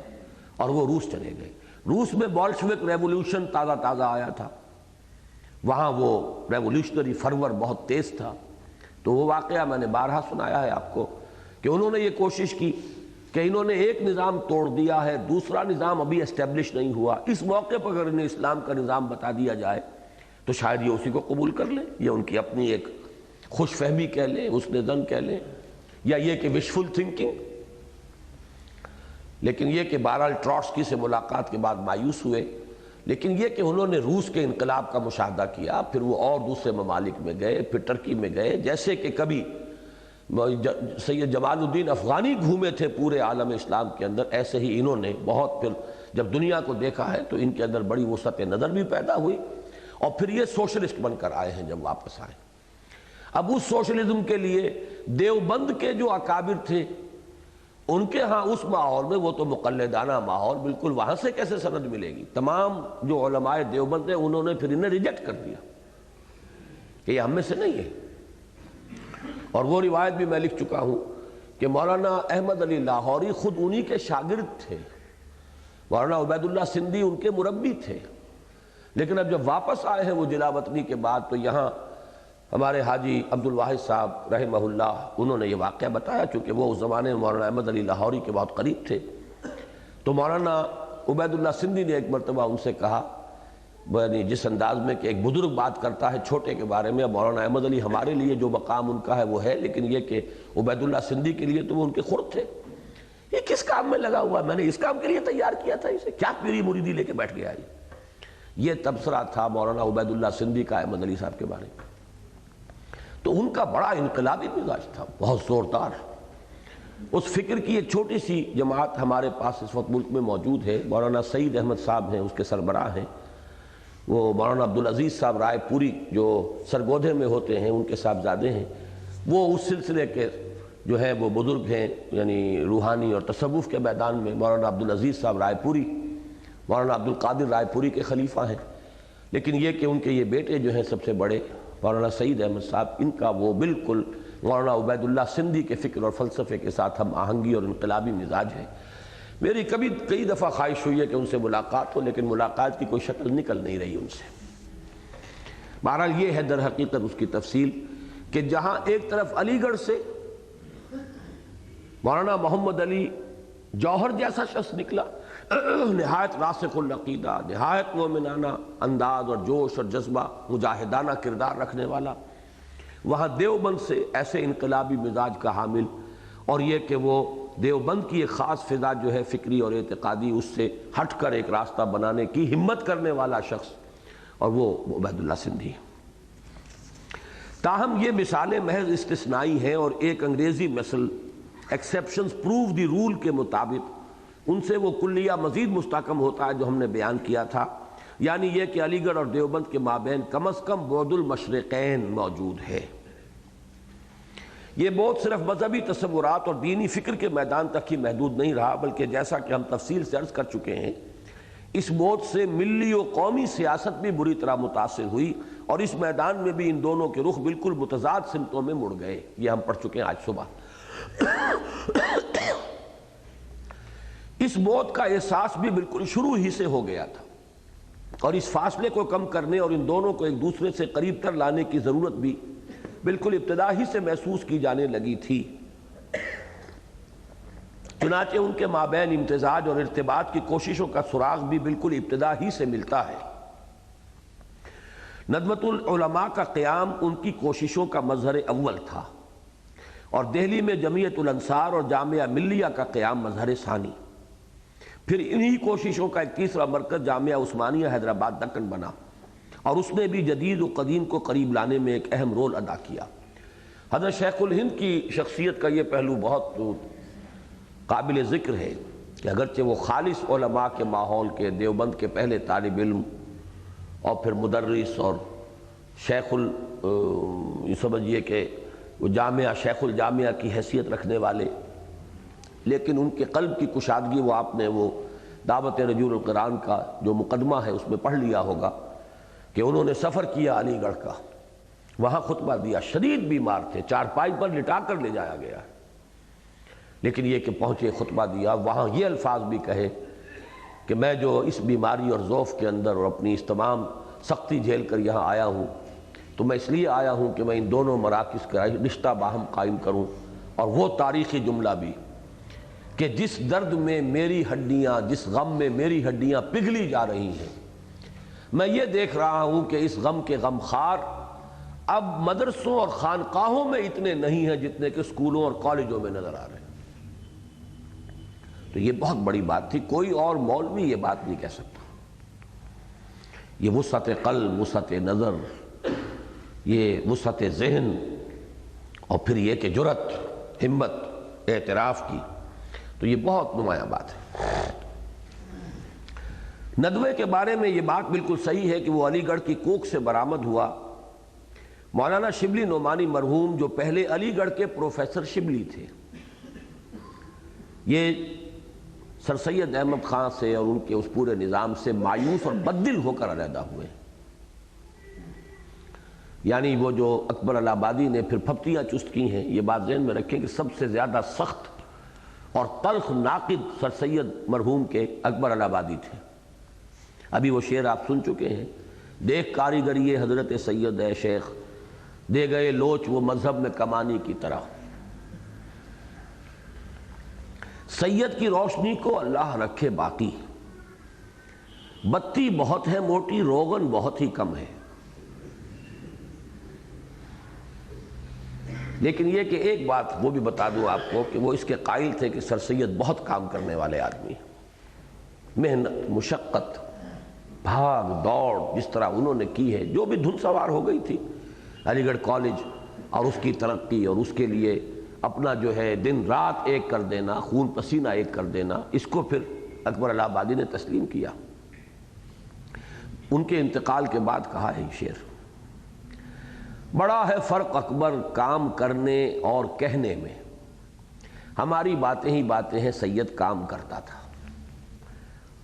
اور وہ روس چلے گئے۔ روس میں بولشوک ریولوشن تازہ آیا تھا، وہاں وہ ریولوشنری فرور بہت تیز تھا، تو وہ واقعہ میں نے بارہا سنایا ہے آپ کو کہ انہوں نے یہ کوشش کی کہ انہوں نے ایک نظام توڑ دیا ہے، دوسرا نظام ابھی اسٹیبلش نہیں ہوا، اس موقع پر اگر انہیں اسلام کا نظام بتا دیا جائے تو شاید یہ اسی کو قبول کر لیں، یہ ان کی اپنی ایک خوش فہمی کہہ لیں، حسن ظن کہہ لیں، یا یہ کہ وشفل تھنکنگ۔ لیکن یہ کہ بہرحال ٹروٹسکی سے ملاقات کے بعد مایوس ہوئے، لیکن یہ کہ انہوں نے روس کے انقلاب کا مشاہدہ کیا، پھر وہ اور دوسرے ممالک میں گئے، پھر ترکی میں گئے، جیسے کہ کبھی سید جمال الدین افغانی گھومے تھے پورے عالم اسلام کے اندر، ایسے ہی انہوں نے بہت پھر جب دنیا کو دیکھا ہے تو ان کے اندر بڑی وسعت نظر بھی پیدا ہوئی، اور پھر یہ سوشلسٹ بن کر آئے ہیں جب واپس آئے۔ اب اس سوشلزم کے لیے دیوبند کے جو اکابر تھے ان کے ہاں اس ماحول میں، وہ تو مقلدانہ ماحول، بالکل وہاں سے کیسے سند ملے گی؟ تمام جو علماء دیوبند ہیں انہوں نے پھر انہیں ریجیکٹ کر دیا کہ یہ ہم میں سے نہیں ہے۔ اور وہ روایت بھی میں لکھ چکا ہوں کہ مولانا احمد علی لاہوری خود انہی کے شاگرد تھے، مولانا عبید اللہ سندھی ان کے مربی تھے، لیکن اب جب واپس آئے ہیں وہ جلا وطنی کے بعد تو یہاں ہمارے حاجی عبد الواحد صاحب رحمہ اللہ انہوں نے یہ واقعہ بتایا، چونکہ وہ اس زمانے میں مولانا احمد علی لاہوری کے بہت قریب تھے، تو مولانا عبید اللہ سندھی نے ایک مرتبہ ان سے کہا، یعنی جس انداز میں کہ ایک بزرگ بات کرتا ہے چھوٹے کے بارے میں، اب مولانا احمد علی ہمارے لیے جو مقام ان کا ہے وہ ہے، لیکن یہ کہ عبید اللہ سندھی کے لیے تو وہ ان کے خرد تھے، یہ کس کام میں لگا ہوا ہے؟ میں نے اس کام کے لیے تیار کیا تھا اسے، کیا پیری مریدی لے کے بیٹھ گیا یہ تبصرہ تھا مولانا عبید اللہ سندھی کا احمد علی صاحب کے بارے میں۔ تو ان کا بڑا انقلابی مزاج تھا، بہت زوردار۔ اس فکر کی ایک چھوٹی سی جماعت ہمارے پاس اس وقت ملک میں موجود ہے، مولانا سعید احمد صاحب ہیں اس کے سربراہ ہیں، وہ مولانا عبدالعزیز صاحب رائے پوری جو سرگودھے میں ہوتے ہیں ان کے صاحبزادے ہیں، وہ اس سلسلے کے جو ہیں وہ بزرگ ہیں، یعنی روحانی اور تصوف کے میدان میں مولانا عبدالعزیز صاحب رائے پوری مولانا عبدالقادر رائے پوری کے خلیفہ ہیں، لیکن یہ کہ ان کے یہ بیٹے جو ہیں سب سے بڑے مولانا سعید احمد صاحب، ان کا وہ بالکل مولانا عبید اللہ سندھی کے فکر اور فلسفے کے ساتھ ہم آہنگی اور انقلابی مزاج ہے۔ میری کئی دفعہ خواہش ہوئی ہے کہ ان سے ملاقات ہو، لیکن ملاقات کی کوئی شکل نکل نہیں رہی ان سے۔ بہرحال یہ ہے در حقیقت اس کی تفصیل کہ جہاں ایک طرف علی گڑھ سے مولانا محمد علی جوہر جیسا شخص نکلا، نہایت راسخ العقیدہ، نہایت مومنانہ انداز اور جوش اور جذبہ، مجاہدانہ کردار رکھنے والا، وہاں دیوبند سے ایسے انقلابی مزاج کا حامل، اور یہ کہ وہ دیوبند کی ایک خاص فضا جو ہے فکری اور اعتقادی، اس سے ہٹ کر ایک راستہ بنانے کی ہمت کرنے والا شخص، اور وہ عبید اللہ سندھی۔ تاہم یہ مثالیں محض استثنائی ہیں، اور ایک انگریزی مثل ایکسیپشنز پروو دی رول کے مطابق ان سے وہ کلیہ مزید مستحکم ہوتا ہے جو ہم نے بیان کیا تھا، یعنی یہ کہ علی گڑھ اور دیوبند کے مابین کم از کم بعد المشرقین موجود ہے۔ یہ بعد صرف مذہبی تصورات اور دینی فکر کے میدان تک ہی محدود نہیں رہا، بلکہ جیسا کہ ہم تفصیل سے عرض کر چکے ہیں، اس بعد سے ملی و قومی سیاست بھی بری طرح متاثر ہوئی، اور اس میدان میں بھی ان دونوں کے رخ بالکل متضاد سمتوں میں مڑ گئے۔ یہ ہم پڑھ چکے ہیں آج صبح۔ اس بعد کا احساس بھی بالکل شروع ہی سے ہو گیا تھا، اور اس فاصلے کو کم کرنے اور ان دونوں کو ایک دوسرے سے قریب تر لانے کی ضرورت بھی بالکل ابتدا ہی سے محسوس کی جانے لگی تھی۔ چنانچہ ان کے مابین امتزاج اور ارتباط کی کوششوں کا سراغ بھی بالکل ابتدا ہی سے ملتا ہے۔ ندوۃ العلماء کا قیام ان کی کوششوں کا مظہر اول تھا، اور دہلی میں جمعیت الانصار اور جامعہ ملیہ کا قیام مظہر ثانی۔ پھر انہی کوششوں کا ایک تیسرا مرکز جامعہ عثمانیہ حیدرآباد دکن بنا، اور اس نے بھی جدید و قدیم کو قریب لانے میں ایک اہم رول ادا کیا۔ حضرت شیخ الہند کی شخصیت کا یہ پہلو بہت قابل ذکر ہے کہ اگرچہ وہ خالص علماء کے ماحول کے دیوبند کے پہلے طالب علم اور پھر مدرس اور شیخ یہ سمجھیے کہ وہ جامعہ شیخ الجامعہ کی حیثیت رکھنے والے، لیکن ان کے قلب کی کشادگی وہ آپ نے وہ دعوت رجوع القرآن کا جو مقدمہ ہے اس میں پڑھ لیا ہوگا کہ انہوں نے سفر کیا علی گڑھ کا، وہاں خطبہ دیا، شدید بیمار تھے، چارپائی پر لٹا کر لے جایا گیا، لیکن یہ کہ پہنچے خطبہ دیا، وہاں یہ الفاظ بھی کہے کہ میں جو اس بیماری اور ضعف کے اندر اور اپنی اس تمام سختی جھیل کر یہاں آیا ہوں تو میں اس لیے آیا ہوں کہ میں ان دونوں مراکز کا رشتہ باہم قائم کروں، اور وہ تاریخی جملہ بھی کہ جس درد میں میری ہڈیاں، جس غم میں میری ہڈیاں پگھلی جا رہی ہیں، میں یہ دیکھ رہا ہوں کہ اس غم کے غمخوار اب مدرسوں اور خانقاہوں میں اتنے نہیں ہیں جتنے کہ اسکولوں اور کالجوں میں نظر آ رہے ہیں۔ تو یہ بہت بڑی بات تھی، کوئی اور مولوی یہ بات نہیں کہہ سکتا۔ یہ وسعت قلب، وسعت نظر، یہ وسعت ذہن، اور پھر یہ کہ جرأت، ہمت اعتراف کی، تو یہ بہت نمایاں بات ہے۔ ندوے کے بارے میں یہ بات بالکل صحیح ہے کہ وہ علی گڑھ کی کوکھ سے برآمد ہوا۔ مولانا شبلی نعمانی مرحوم جو پہلے علی گڑھ کے پروفیسر شبلی تھے، یہ سر سید احمد خان سے اور ان کے اس پورے نظام سے مایوس اور بددل ہو کر علیحدہ ہوئے۔ یعنی وہ جو اکبر الہ آبادی نے پھر پھپتیاں چست کی ہیں، یہ بات ذہن میں رکھیں کہ سب سے زیادہ سخت اور تلخ ناقد سر سید مرحوم کے اکبر الہ آبادی تھے۔ ابھی وہ شعر آپ سن چکے ہیں، دیکھ کاریگری حضرت سید ہے شیخ، دے گئے لوچ وہ مذہب میں کمانی کی طرح، سید کی روشنی کو اللہ رکھے باقی، بتی بہت ہے موٹی روغن بہت ہی کم ہے۔ لیکن یہ کہ ایک بات وہ بھی بتا دوں آپ کو کہ وہ اس کے قائل تھے کہ سر سید بہت کام کرنے والے آدمی، محنت، مشقت، بھاگ دوڑ جس طرح انہوں نے کی ہے، جو بھی دھن سوار ہو گئی تھی علی گڑھ کالج اور اس کی ترقی، اور اس کے لیے اپنا جو ہے دن رات ایک کر دینا، خون پسینہ ایک کر دینا، اس کو پھر اکبر الہ آبادی نے تسلیم کیا۔ ان کے انتقال کے بعد کہا ہے یہ شعر، بڑا ہے فرق اکبر کام کرنے اور کہنے میں، ہماری باتیں ہی باتیں ہیں سید کام کرتا تھا۔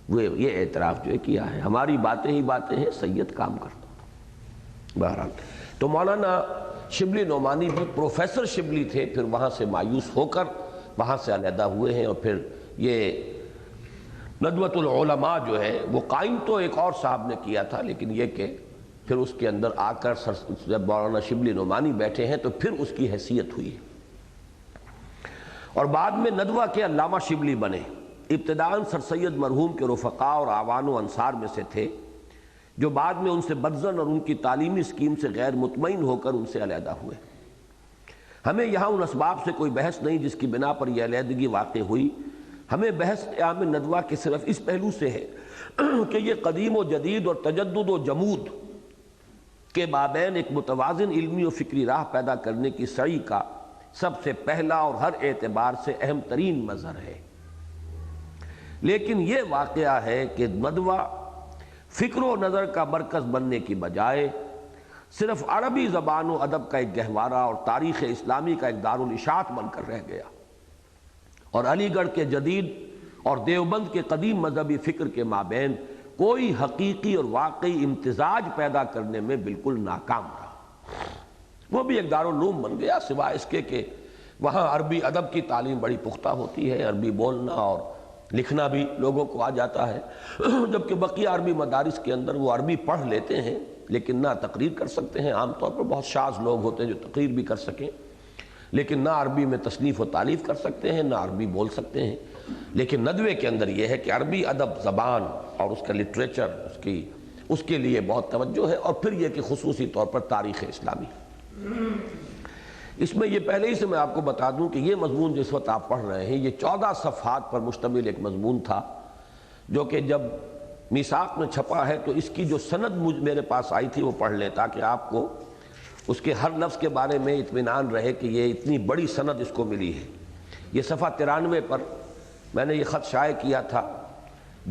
وہ یہ اعتراف جو ہے کیا ہے، ہماری باتیں ہی باتیں ہیں سید کام کرتا تھا۔ بہرحال تو مولانا شبلی نعمانی بھی پروفیسر شبلی تھے، پھر وہاں سے مایوس ہو کر وہاں سے علیحدہ ہوئے ہیں، اور پھر یہ ندوۃ العلماء جو ہے وہ قائم تو ایک اور صاحب نے کیا تھا، لیکن یہ کہ پھر اس کے اندر آ کر جب مولانا شبلی نعمانی بیٹھے ہیں تو پھر اس کی حیثیت ہوئی، اور بعد میں ندوہ کے علامہ شبلی بنے۔ ابتداءً سر سید مرحوم کے رفقاء اور اعوان و انصار میں سے تھے، جو بعد میں ان سے بدظن اور ان کی تعلیمی اسکیم سے غیر مطمئن ہو کر ان سے علیحدہ ہوئے۔ ہمیں یہاں ان اسباب سے کوئی بحث نہیں جس کی بنا پر یہ علیحدگی واقع ہوئی، ہمیں بحث قیام ندوہ کے صرف اس پہلو سے ہے کہ یہ قدیم و جدید اور تجدد و جمود کے مابین ایک متوازن علمی و فکری راہ پیدا کرنے کی سعی کا سب سے پہلا اور ہر اعتبار سے اہم ترین مظہر ہے۔ لیکن یہ واقعہ ہے کہ ندوہ فکر و نظر کا مرکز بننے کی بجائے صرف عربی زبان و ادب کا ایک گہوارہ اور تاریخ اسلامی کا ایک دارالاشاعت بن کر رہ گیا، اور علی گڑھ کے جدید اور دیوبند کے قدیم مذہبی فکر کے مابین کوئی حقیقی اور واقعی امتزاج پیدا کرنے میں بالکل ناکام رہا۔ وہ بھی ایک دارالعلوم بن گیا، سوائے اس کے کہ وہاں عربی ادب کی تعلیم بڑی پختہ ہوتی ہے، عربی بولنا اور لکھنا بھی لوگوں کو آ جاتا ہے، جبکہ بقیہ عربی مدارس کے اندر وہ عربی پڑھ لیتے ہیں لیکن نہ تقریر کر سکتے ہیں۔ عام طور پر بہت شاذ لوگ ہوتے ہیں جو تقریر بھی کر سکیں، لیکن نہ عربی میں تصنیف و تالیف کر سکتے ہیں، نہ عربی بول سکتے ہیں۔ لیکن ندوے کے اندر یہ ہے کہ عربی ادب زبان اور اس کا لٹریچر اس کے لیے بہت توجہ ہے، اور پھر یہ کہ خصوصی طور پر تاریخ اسلامی۔ اس میں یہ پہلے ہی سے میں آپ کو بتا دوں کہ یہ مضمون جس وقت آپ پڑھ رہے ہیں یہ 14 صفحات پر مشتمل ایک مضمون تھا، جو کہ جب میثاق میں چھپا ہے تو اس کی جو سند میرے پاس آئی تھی وہ پڑھ لیں، تاکہ آپ کو اس کے ہر لفظ کے بارے میں اطمینان رہے کہ یہ اتنی بڑی سند اس کو ملی ہے۔ یہ صفحہ 93 پر میں نے یہ خط شائع کیا تھا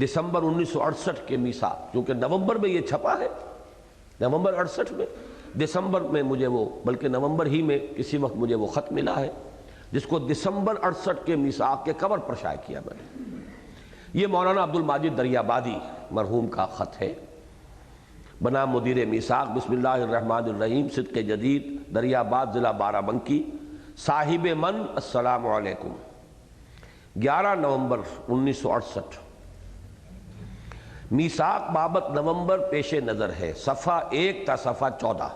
دسمبر 1968 کے میثاق، کیونکہ نومبر میں یہ چھپا ہے، نومبر 68 میں، دسمبر میں مجھے بلکہ نومبر ہی میں کسی وقت مجھے وہ خط ملا ہے، جس کو دسمبر 68 کے میثاق کے کور پر شائع کیا میں نے۔ یہ مولانا عبد الماجد دریابادی مرحوم کا خط ہے، بنام مدیر میثاق، بسم اللہ الرحمن الرحیم، صدق جدید، دریاباد، ضلع بارہ بنکی، صاحب من، السلام علیکم، 11 نومبر 1968۔ میثاق بابت نومبر پیش نظر ہے، صفحہ 1 تا صفحہ 14۔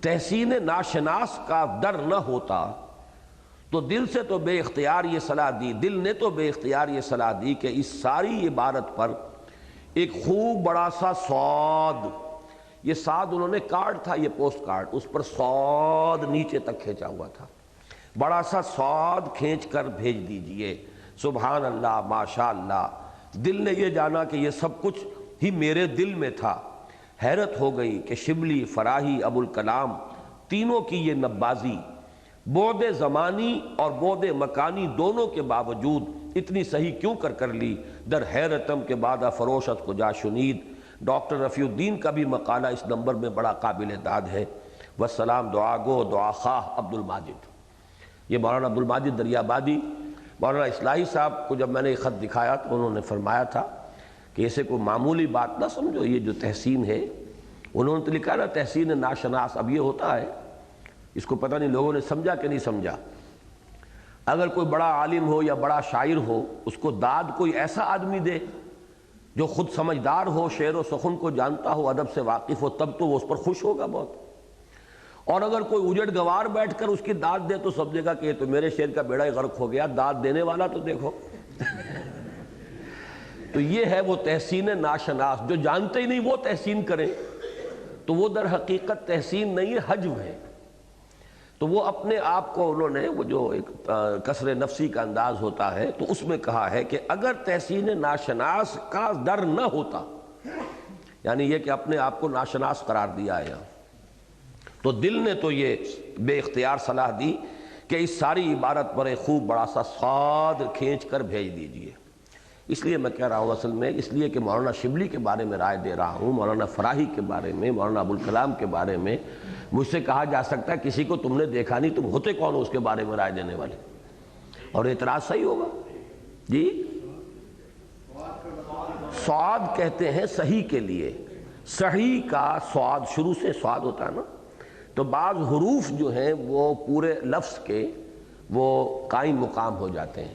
تحسین ناشناس کا در نہ ہوتا تو دل سے تو بے اختیار یہ صلاح دی، دل نے تو بے اختیار یہ صلاح دی کہ اس ساری عبارت پر ایک خوب بڑا سا صاد، یہ صاد انہوں نے کارڈ تھا، یہ پوسٹ کارڈ، اس پر صاد نیچے تک کھینچا ہوا تھا، بڑا سا صاد کھینچ کر بھیج دیجئے۔ سبحان اللہ، ماشاء اللہ، دل نے یہ جانا کہ یہ سب کچھ ہی میرے دل میں تھا۔ حیرت ہو گئی کہ شبلی، فراہی، ابو الکلام تینوں کی یہ نبازی بعد زمانی اور بعد مکانی دونوں کے باوجود اتنی صحیح کیوں کر لی؟ در حیرتم کے بعد فروشت کو جا شنید۔ ڈاکٹر رفیع الدین کا بھی مقالہ اس نمبر میں بڑا قابل داد ہے۔ والسلام، دعا گو، دعا خواہ عبد الماجد۔ یہ مولانا عبد الماجد دریابادی، مولانا اصلاحی صاحب کو جب میں نے یہ خط دکھایا تو انہوں نے فرمایا تھا کہ اسے کوئی معمولی بات نہ سمجھو، یہ جو تحسین ہے، انہوں نے تو لکھا نا تحسین ناشناس، اب یہ ہوتا ہے، اس کو پتہ نہیں لوگوں نے سمجھا کہ نہیں سمجھا۔ اگر کوئی بڑا عالم ہو یا بڑا شاعر ہو، اس کو داد کوئی ایسا آدمی دے جو خود سمجھدار ہو، شعر و سخن کو جانتا ہو، ادب سے واقف ہو، تب تو وہ اس پر خوش ہوگا بہت۔ اور اگر کوئی اجڑ گوار بیٹھ کر اس کی داد دے تو سمجھے گا کہ یہ تو میرے شعر کا بیڑا ہی غرق ہو گیا، داد دینے والا تو دیکھو۔ تو یہ ہے وہ تحسین ناشناس، جو جانتے ہی نہیں وہ تحسین کریں تو وہ در حقیقت تحسین نہیں ہے، حجو ہے۔ تو وہ اپنے آپ کو انہوں نے وہ جو ایک کسر نفسی کا انداز ہوتا ہے تو اس میں کہا ہے کہ اگر تحسین ناشناس کا در نہ ہوتا، یعنی یہ کہ اپنے آپ کو ناشناس قرار دیا ہے یہاں، تو دل نے تو یہ بے اختیار صلاح دی کہ اس ساری عبارت پر ایک خوب بڑا سا صاد کھینچ کر بھیج دیجئے۔ اس لیے میں کہہ رہا ہوں اصل میں اس لیے کہ مولانا شبلی کے بارے میں رائے دے رہا ہوں، مولانا فراہی کے بارے میں، مولانا ابو الکلام کے بارے میں مجھ سے کہا جا سکتا ہے کسی کو تم نے دیکھا نہیں، تم ہوتے کون ہو اس کے بارے میں رائے دینے والے؟ اور اعتراض صحیح ہوگا جی۔ صاد کہتے ہیں صحیح کے لیے، صحیح کا صاد، شروع سے صاد ہوتا ہے نا، تو بعض حروف جو ہیں وہ پورے لفظ کے وہ قائم مقام ہو جاتے ہیں۔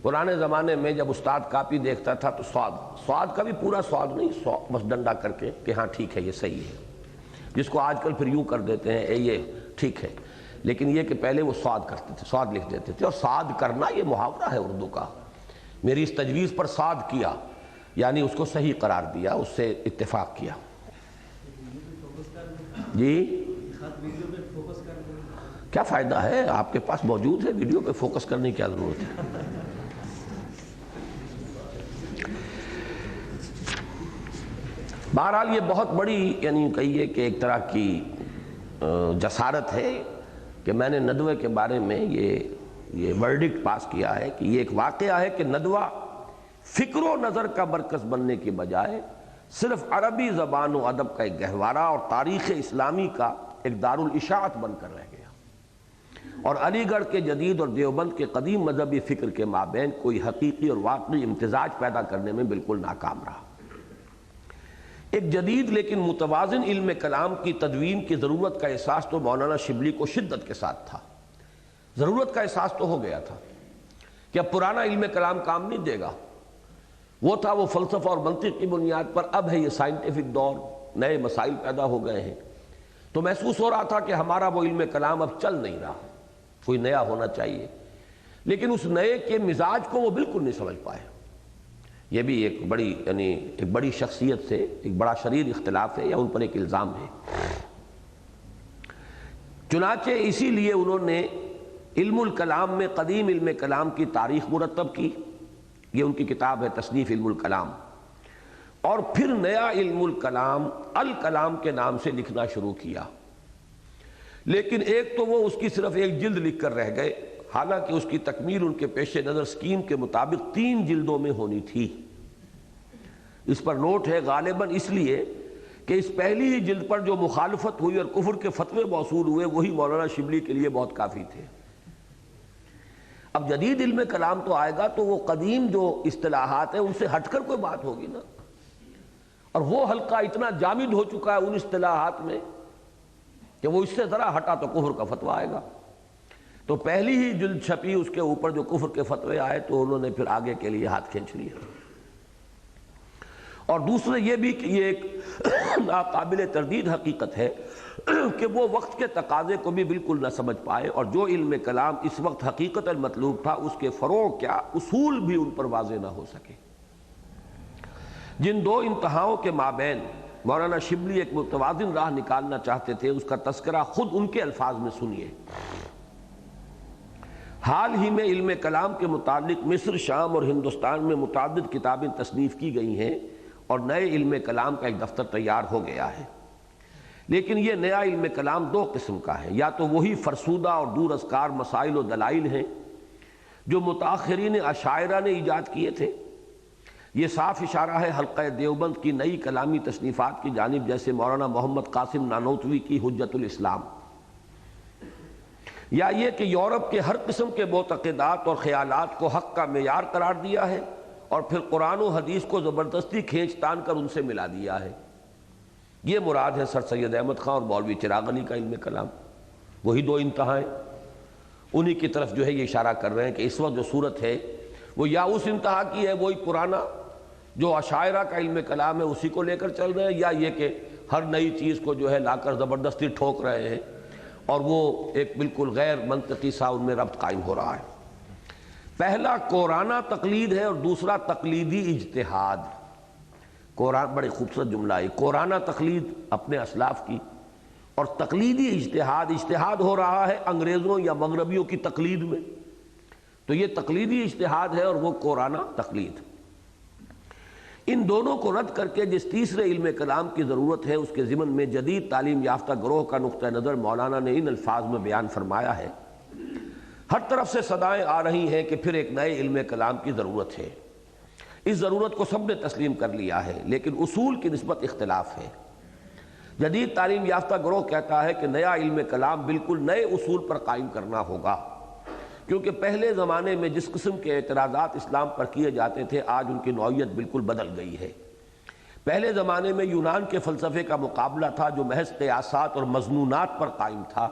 پرانے زمانے میں جب استاد کاپی دیکھتا تھا تو صاد کا بھی پورا صاد نہیں، بس ڈنڈا کر کے کہ ہاں ٹھیک ہے یہ صحیح ہے، جس کو آج کل پھر یوں کر دیتے ہیں یہ ٹھیک ہے، لیکن یہ کہ پہلے وہ صاد کرتے تھے، صاد لکھ دیتے تھے۔ اور صاد کرنا یہ محاورہ ہے اردو کا، میری اس تجویز پر صاد کیا یعنی اس کو صحیح قرار دیا، اس سے اتفاق کیا۔ جی کیا فائدہ ہے، آپ کے پاس موجود ہے، ویڈیو پہ فوکس کرنے کی کیا ضرورت ہے؟ بہرحال یہ بہت بڑی یعنی کہیے کہ ایک طرح کی جسارت ہے کہ میں نے ندوے کے بارے میں یہ ورڈکٹ پاس کیا ہے کہ یہ ایک واقعہ ہے کہ ندوہ فکر و نظر کا مرکز بننے کی بجائے صرف عربی زبان و ادب کا ایک گہوارہ اور تاریخ اسلامی کا ایک دارالاشاعت بن کر رہ گیا، اور علی گڑھ کے جدید اور دیوبند کے قدیم مذہبی فکر کے مابین کوئی حقیقی اور واقعی امتزاج پیدا کرنے میں بالکل ناکام رہا۔ ایک جدید لیکن متوازن علم کلام کی تدوین کی ضرورت کا احساس تو مولانا شبلی کو شدت کے ساتھ تھا۔ ضرورت کا احساس تو ہو گیا تھا کہ اب پرانا علم کلام کام نہیں دے گا، وہ تھا وہ فلسفہ اور منطق کی بنیاد پر، اب ہے یہ سائنٹیفک دور، نئے مسائل پیدا ہو گئے ہیں، تو محسوس ہو رہا تھا کہ ہمارا وہ علم کلام اب چل نہیں رہا، کوئی نیا ہونا چاہیے، لیکن اس نئے کے مزاج کو وہ بالکل نہیں سمجھ پائے۔ یہ بھی ایک بڑی شخصیت سے ایک بڑا شریر اختلاف ہے یا ان پر ایک الزام ہے۔ چنانچہ اسی لیے انہوں نے علم الکلام میں قدیم علم کلام کی تاریخ مرتب کی، یہ ان کی کتاب ہے تصنیف علم الکلام، اور پھر نیا علم الکلام الکلام کے نام سے لکھنا شروع کیا۔ لیکن ایک تو وہ اس کی صرف ایک جلد لکھ کر رہ گئے، حالانکہ اس کی تکمیل ان کے پیش نظر اسکیم کے مطابق 3 جلدوں میں ہونی تھی۔ اس پر نوٹ ہے غالباً اس لیے کہ اس پہلی ہی جلد پر جو مخالفت ہوئی اور کفر کے فتوے موصول ہوئے وہی مولانا شبلی کے لیے بہت کافی تھے۔ اب جدید علم کلام تو آئے گا تو وہ قدیم جو اصطلاحات ہیں ان سے ہٹ کر کوئی بات ہوگی نا، اور وہ حلقہ اتنا جامد ہو چکا ہے ان اصطلاحات میں کہ وہ اس سے ذرا ہٹا تو کفر کا فتویٰ آئے گا۔ تو پہلی ہی جلد چھپی، اس کے اوپر جو کفر کے فتوے آئے تو انہوں نے پھر آگے کے لیے ہاتھ کھینچ لیا۔ اور دوسرے یہ بھی کہ یہ ایک ناقابل تردید حقیقت ہے کہ وہ وقت کے تقاضے کو بھی بالکل نہ سمجھ پائے، اور جو علم کلام اس وقت حقیقت مطلوب تھا اس کے فروع کیا اصول بھی ان پر واضح نہ ہو سکے۔ جن 2 انتہاؤں کے مابین مولانا شبلی ایک متوازن راہ نکالنا چاہتے تھے، اس کا تذکرہ خود ان کے الفاظ میں سنیے۔ حال ہی میں علم کلام کے متعلق مصر، شام اور ہندوستان میں متعدد کتابیں تصنیف کی گئی ہیں اور نئے علم کلام کا ایک دفتر تیار ہو گیا ہے، لیکن یہ نیا علم کلام 2 قسم کا ہے، یا تو وہی فرسودہ اور دور ازکار مسائل و دلائل ہیں جو متاخرین اشاعرہ نے ایجاد کیے تھے۔ یہ صاف اشارہ ہے حلقہ دیوبند کی نئی کلامی تصنیفات کی جانب، جیسے مولانا محمد قاسم نانوتوی کی حجت الاسلام، یا یہ کہ یورپ کے ہر قسم کے معتقدات اور خیالات کو حق کا معیار قرار دیا ہے اور پھر قرآن و حدیث کو زبردستی کھینچ تان کر ان سے ملا دیا ہے۔ یہ مراد ہے سر سید احمد خان اور مولوی چراغ علی کا علم کلام، وہی 2 انتہائیں، انہی کی طرف جو ہے یہ اشارہ کر رہے ہیں کہ اس وقت جو صورت ہے وہ یا اس انتہا کی ہے وہی پرانا جو اشاعرہ کا علم کلام ہے اسی کو لے کر چل رہے ہیں، یا یہ کہ ہر نئی چیز کو جو ہے لا کر زبردستی ٹھوک رہے ہیں اور وہ ایک بالکل غیر منطقی سا ان میں ربط قائم ہو رہا ہے۔ پہلا قرآنہ تقلید ہے اور دوسرا تقلیدی اجتہاد۔ قرآن بڑے خوبصورت جملہ ہے، قرآنہ تقلید اپنے اسلاف کی اور تقلیدی اجتہاد، اجتہاد ہو رہا ہے انگریزوں یا مغربیوں کی تقلید میں، تو یہ تقلیدی اجتہاد ہے اور وہ قرآنہ تقلید۔ ان دونوں کو رد کر کے جس تیسرے علم کلام کی ضرورت ہے اس کے ضمن میں جدید تعلیم یافتہ گروہ کا نقطہ نظر مولانا نے ان الفاظ میں بیان فرمایا ہے۔ ہر طرف سے صدائیں آ رہی ہیں کہ پھر ایک نئے علم کلام کی ضرورت ہے۔ اس ضرورت کو سب نے تسلیم کر لیا ہے، لیکن اصول کی نسبت اختلاف ہے۔ جدید تعلیم یافتہ گروہ کہتا ہے کہ نیا علم کلام بالکل نئے اصول پر قائم کرنا ہوگا، کیونکہ پہلے زمانے میں جس قسم کے اعتراضات اسلام پر کیے جاتے تھے آج ان کی نوعیت بالکل بدل گئی ہے۔ پہلے زمانے میں یونان کے فلسفے کا مقابلہ تھا جو محض قیاسات اور مظنونات پر قائم تھا،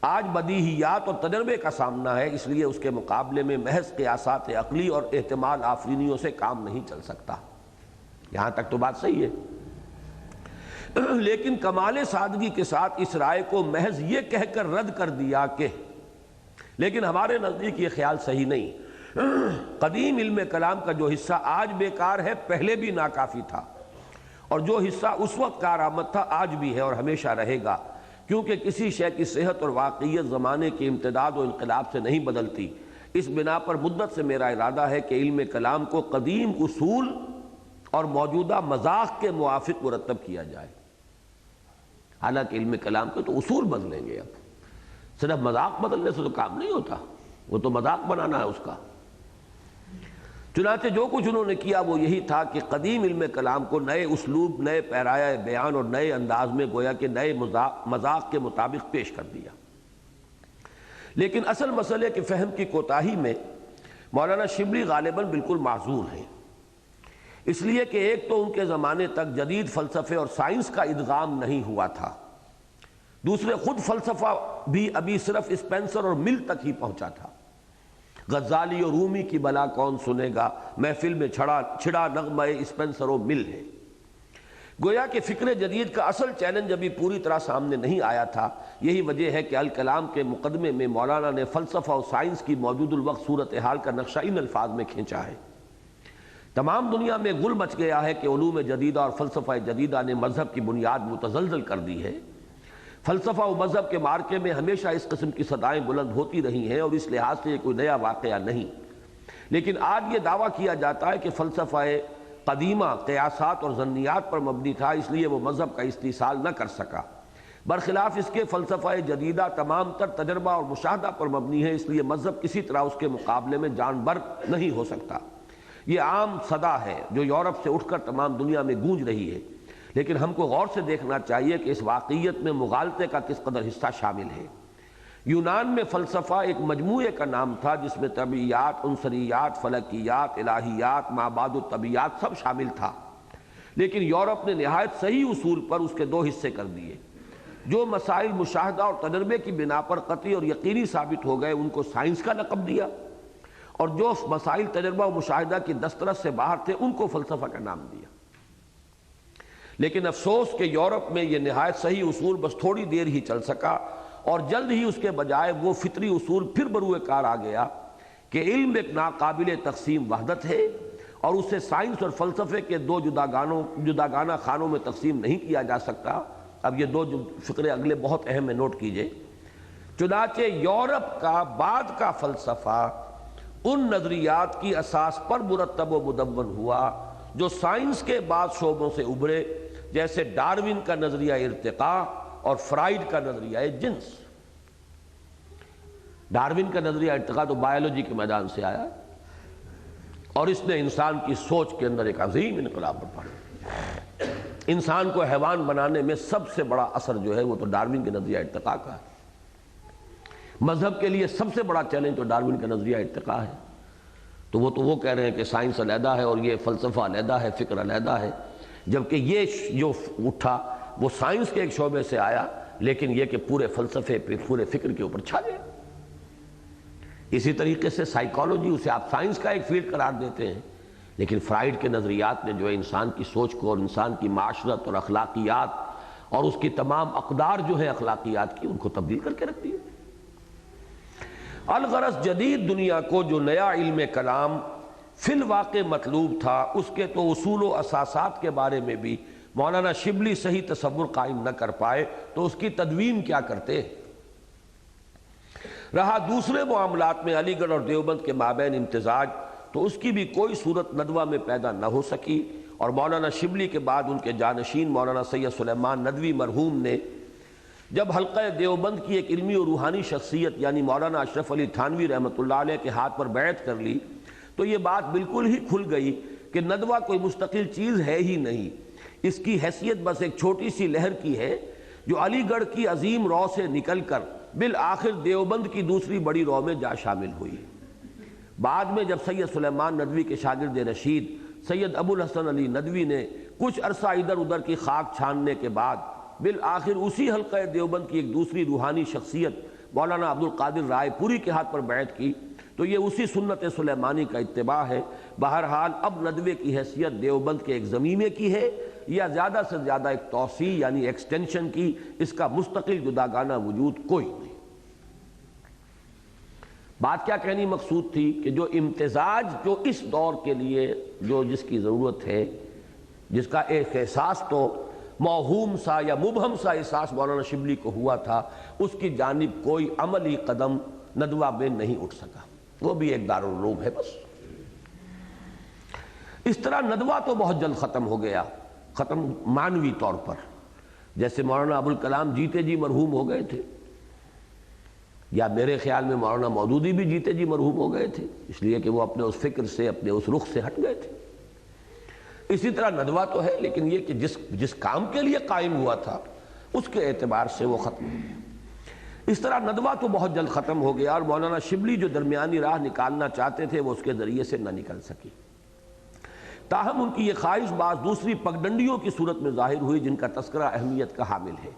آج بدیہیات اور تجربے کا سامنا ہے، اس لیے اس کے مقابلے میں محض قیاسات عقلی اور احتمال آفرینیوں سے کام نہیں چل سکتا۔ یہاں تک تو بات صحیح ہے، لیکن کمال سادگی کے ساتھ اس رائے کو محض یہ کہہ کر رد کر دیا کہ لیکن ہمارے نزدیک یہ خیال صحیح نہیں، قدیم علم کلام کا جو حصہ آج بیکار ہے پہلے بھی ناکافی تھا، اور جو حصہ اس وقت کارآمد تھا آج بھی ہے اور ہمیشہ رہے گا، کیونکہ کسی شے کی صحت اور واقعیت زمانے کے امتداد و انقلاب سے نہیں بدلتی۔ اس بنا پر مدت سے میرا ارادہ ہے کہ علم کلام کو قدیم اصول اور موجودہ مذاق کے موافق مرتب کیا جائے۔ حالانکہ علم کلام کے تو اصول بدلیں گے، اب صرف مذاق بدلنے سے تو کام نہیں ہوتا، وہ تو مذاق بنانا ہے اس کا۔ چنانچہ جو کچھ انہوں نے کیا وہ یہی تھا کہ قدیم علم کلام کو نئے اسلوب، نئے پیرایہ بیان اور نئے انداز میں گویا کہ نئے مذاق کے مطابق پیش کر دیا۔ لیکن اصل مسئلے کے فہم کی کوتاہی میں مولانا شبلی غالباً بالکل معذور ہیں، اس لیے کہ ایک تو ان کے زمانے تک جدید فلسفے اور سائنس کا ادغام نہیں ہوا تھا، دوسرے خود فلسفہ بھی ابھی صرف اسپینسر اور مل تک ہی پہنچا تھا۔ غزالی اور رومی کی بلا کون سنے گا، محفل میں چھڑا نغمہ اسپینسر و مل ہے۔ گویا کہ فکر جدید کا اصل چیلنج ابھی پوری طرح سامنے نہیں آیا تھا۔ یہی وجہ ہے کہ الکلام کے مقدمے میں مولانا نے فلسفہ اور سائنس کی موجود الوقت صورتحال کا نقشہ ان الفاظ میں کھینچا ہے۔ تمام دنیا میں گل مچ گیا ہے کہ علوم جدیدہ اور فلسفہ جدیدہ نے مذہب کی بنیاد متزلزل کر دی ہے۔ فلسفہ و مذہب کے مارکے میں ہمیشہ اس قسم کی صدائیں بلند ہوتی رہی ہیں اور اس لحاظ سے یہ کوئی نیا واقعہ نہیں، لیکن آج یہ دعویٰ کیا جاتا ہے کہ فلسفہ قدیمہ قیاسات اور ظنیات پر مبنی تھا، اس لیے وہ مذہب کا استحصال نہ کر سکا۔ برخلاف اس کے فلسفہ جدیدہ تمام تر تجربہ اور مشاہدہ پر مبنی ہے، اس لیے مذہب کسی طرح اس کے مقابلے میں جان بر نہیں ہو سکتا۔ یہ عام صدا ہے جو یورپ سے اٹھ کر تمام دنیا میں گونج رہی ہے، لیکن ہم کو غور سے دیکھنا چاہیے کہ اس واقعیت میں مغالطے کا کس قدر حصہ شامل ہے۔ یونان میں فلسفہ ایک مجموعے کا نام تھا جس میں طبیعیات، عنصریات، فلکیات، الہیات، مابعد الطبیعات سب شامل تھا، لیکن یورپ نے نہایت صحیح اصول پر اس کے دو حصے کر دیے۔ جو مسائل مشاہدہ اور تجربے کی بنا پر قطعی اور یقینی ثابت ہو گئے ان کو سائنس کا لقب دیا، اور جو مسائل تجربہ و مشاہدہ کی دسترس سے باہر تھے ان کو فلسفہ کا نام دیا۔ لیکن افسوس کہ یورپ میں یہ نہایت صحیح اصول بس تھوڑی دیر ہی چل سکا، اور جلد ہی اس کے بجائے وہ فطری اصول پھر بروئے کار آ گیا کہ علم ایک ناقابل تقسیم وحدت ہے اور اسے سائنس اور فلسفے کے دو جداگانہ خانوں میں تقسیم نہیں کیا جا سکتا۔ اب یہ دو فقرے اگلے بہت اہم ہے، نوٹ کیجئے۔ چنانچہ یورپ کا بعد کا فلسفہ ان نظریات کی اساس پر مرتب و مدون ہوا جو سائنس کے بعض شعبوں سے ابھرے، جیسے ڈارون کا نظریہ ارتقاء اور فرائیڈ کا نظریہ جنس۔ ڈارون کا نظریہ ارتقاء تو بائیولوجی کے میدان سے آیا اور اس نے انسان کی سوچ کے اندر ایک عظیم انقلاب برپا۔ انسان کو حیوان بنانے میں سب سے بڑا اثر جو ہے وہ تو ڈارون کے نظریہ ارتقاء کا ہے۔ مذہب کے لیے سب سے بڑا چیلنج تو ڈارون کا نظریہ ارتقاء ہے۔ تو وہ کہہ رہے ہیں کہ سائنس علیحدہ ہے اور یہ فلسفہ علیحدہ ہے، فکر علیحدہ ہے، جبکہ یہ جو اٹھا وہ سائنس کے ایک شعبے سے آیا، لیکن یہ کہ پورے فلسفے پہ، پورے فکر کے اوپر چھا گیا۔ اسی طریقے سے سائیکالوجی، اسے آپ سائنس کا ایک فیلڈ قرار دیتے ہیں، لیکن فرائیڈ کے نظریات نے جو ہے انسان کی سوچ کو اور انسان کی معاشرت اور اخلاقیات اور اس کی تمام اقدار جو ہے اخلاقیات کی، ان کو تبدیل کر کے رکھ دیا۔ الغرض جدید دنیا کو جو نیا علم کلام فی الواقع مطلوب تھا، اس کے تو اصول و اساسات کے بارے میں بھی مولانا شبلی صحیح تصور قائم نہ کر پائے تو اس کی تدوین کیا کرتے۔ رہا دوسرے معاملات میں علی گڑھ اور دیوبند کے مابین امتزاج، تو اس کی بھی کوئی صورت ندوہ میں پیدا نہ ہو سکی، اور مولانا شبلی کے بعد ان کے جانشین مولانا سید سلیمان ندوی مرحوم نے جب حلقہ دیوبند کی ایک علمی اور روحانی شخصیت یعنی مولانا اشرف علی تھانوی رحمۃ اللہ علیہ کے ہاتھ پر بیعت کر لی، تو یہ بات بالکل ہی کھل گئی کہ ندوہ کوئی مستقل چیز ہے ہی نہیں، اس کی حیثیت بس ایک چھوٹی سی لہر کی ہے جو علی گڑھ کی عظیم رو سے نکل کر بالآخر دیوبند کی دوسری بڑی رو میں جا شامل ہوئی۔ بعد میں جب سید سلیمان ندوی کے شاگرد رشید سید ابو الحسن علی ندوی نے کچھ عرصہ ادھر ادھر کی خاک چھاننے کے بعد بالآخر اسی حلقہ دیوبند کی ایک دوسری روحانی شخصیت مولانا عبد القادر رائے پوری کے ہاتھ پر بیعت کی، تو یہ اسی سنت سلیمانی کا اتباع ہے۔ بہرحال اب ندوے کی حیثیت دیوبند کے ایک زمینے کی ہے یا زیادہ سے زیادہ ایک توسیع یعنی ایکسٹینشن کی، اس کا مستقل جداگانہ وجود کوئی نہیں۔ بات کیا کہنی مقصود تھی کہ جو امتزاج جو اس دور کے لیے جس کی ضرورت ہے، جس کا ایک احساس تو موہوم سا یا مبہم سا احساس مولانا شبلی کو ہوا تھا، اس کی جانب کوئی عملی قدم ندوہ میں نہیں اٹھ سکا، وہ بھی ایک دارالعلوم ہے بس۔ اس طرح ندوہ تو بہت جلد ختم ہو گیا، ختم معنوی طور پر، جیسے مولانا ابوالکلام جیتے جی مرحوم ہو گئے تھے، یا میرے خیال میں مولانا مودودی بھی جیتے جی مرحوم ہو گئے تھے، اس لیے کہ وہ اپنے اس فکر سے، اپنے اس رخ سے ہٹ گئے تھے۔ اسی طرح ندوہ تو ہے، لیکن یہ کہ جس کام کے لیے قائم ہوا تھا اس کے اعتبار سے وہ ختم ہو گیا۔ اس طرح ندوہ تو بہت جلد ختم ہو گیا، اور مولانا شبلی جو درمیانی راہ نکالنا چاہتے تھے وہ اس کے ذریعے سے نہ نکل سکی۔ تاہم ان کی یہ خواہش بعض دوسری پگڈنڈیوں کی صورت میں ظاہر ہوئی جن کا تذکرہ اہمیت کا حامل ہے۔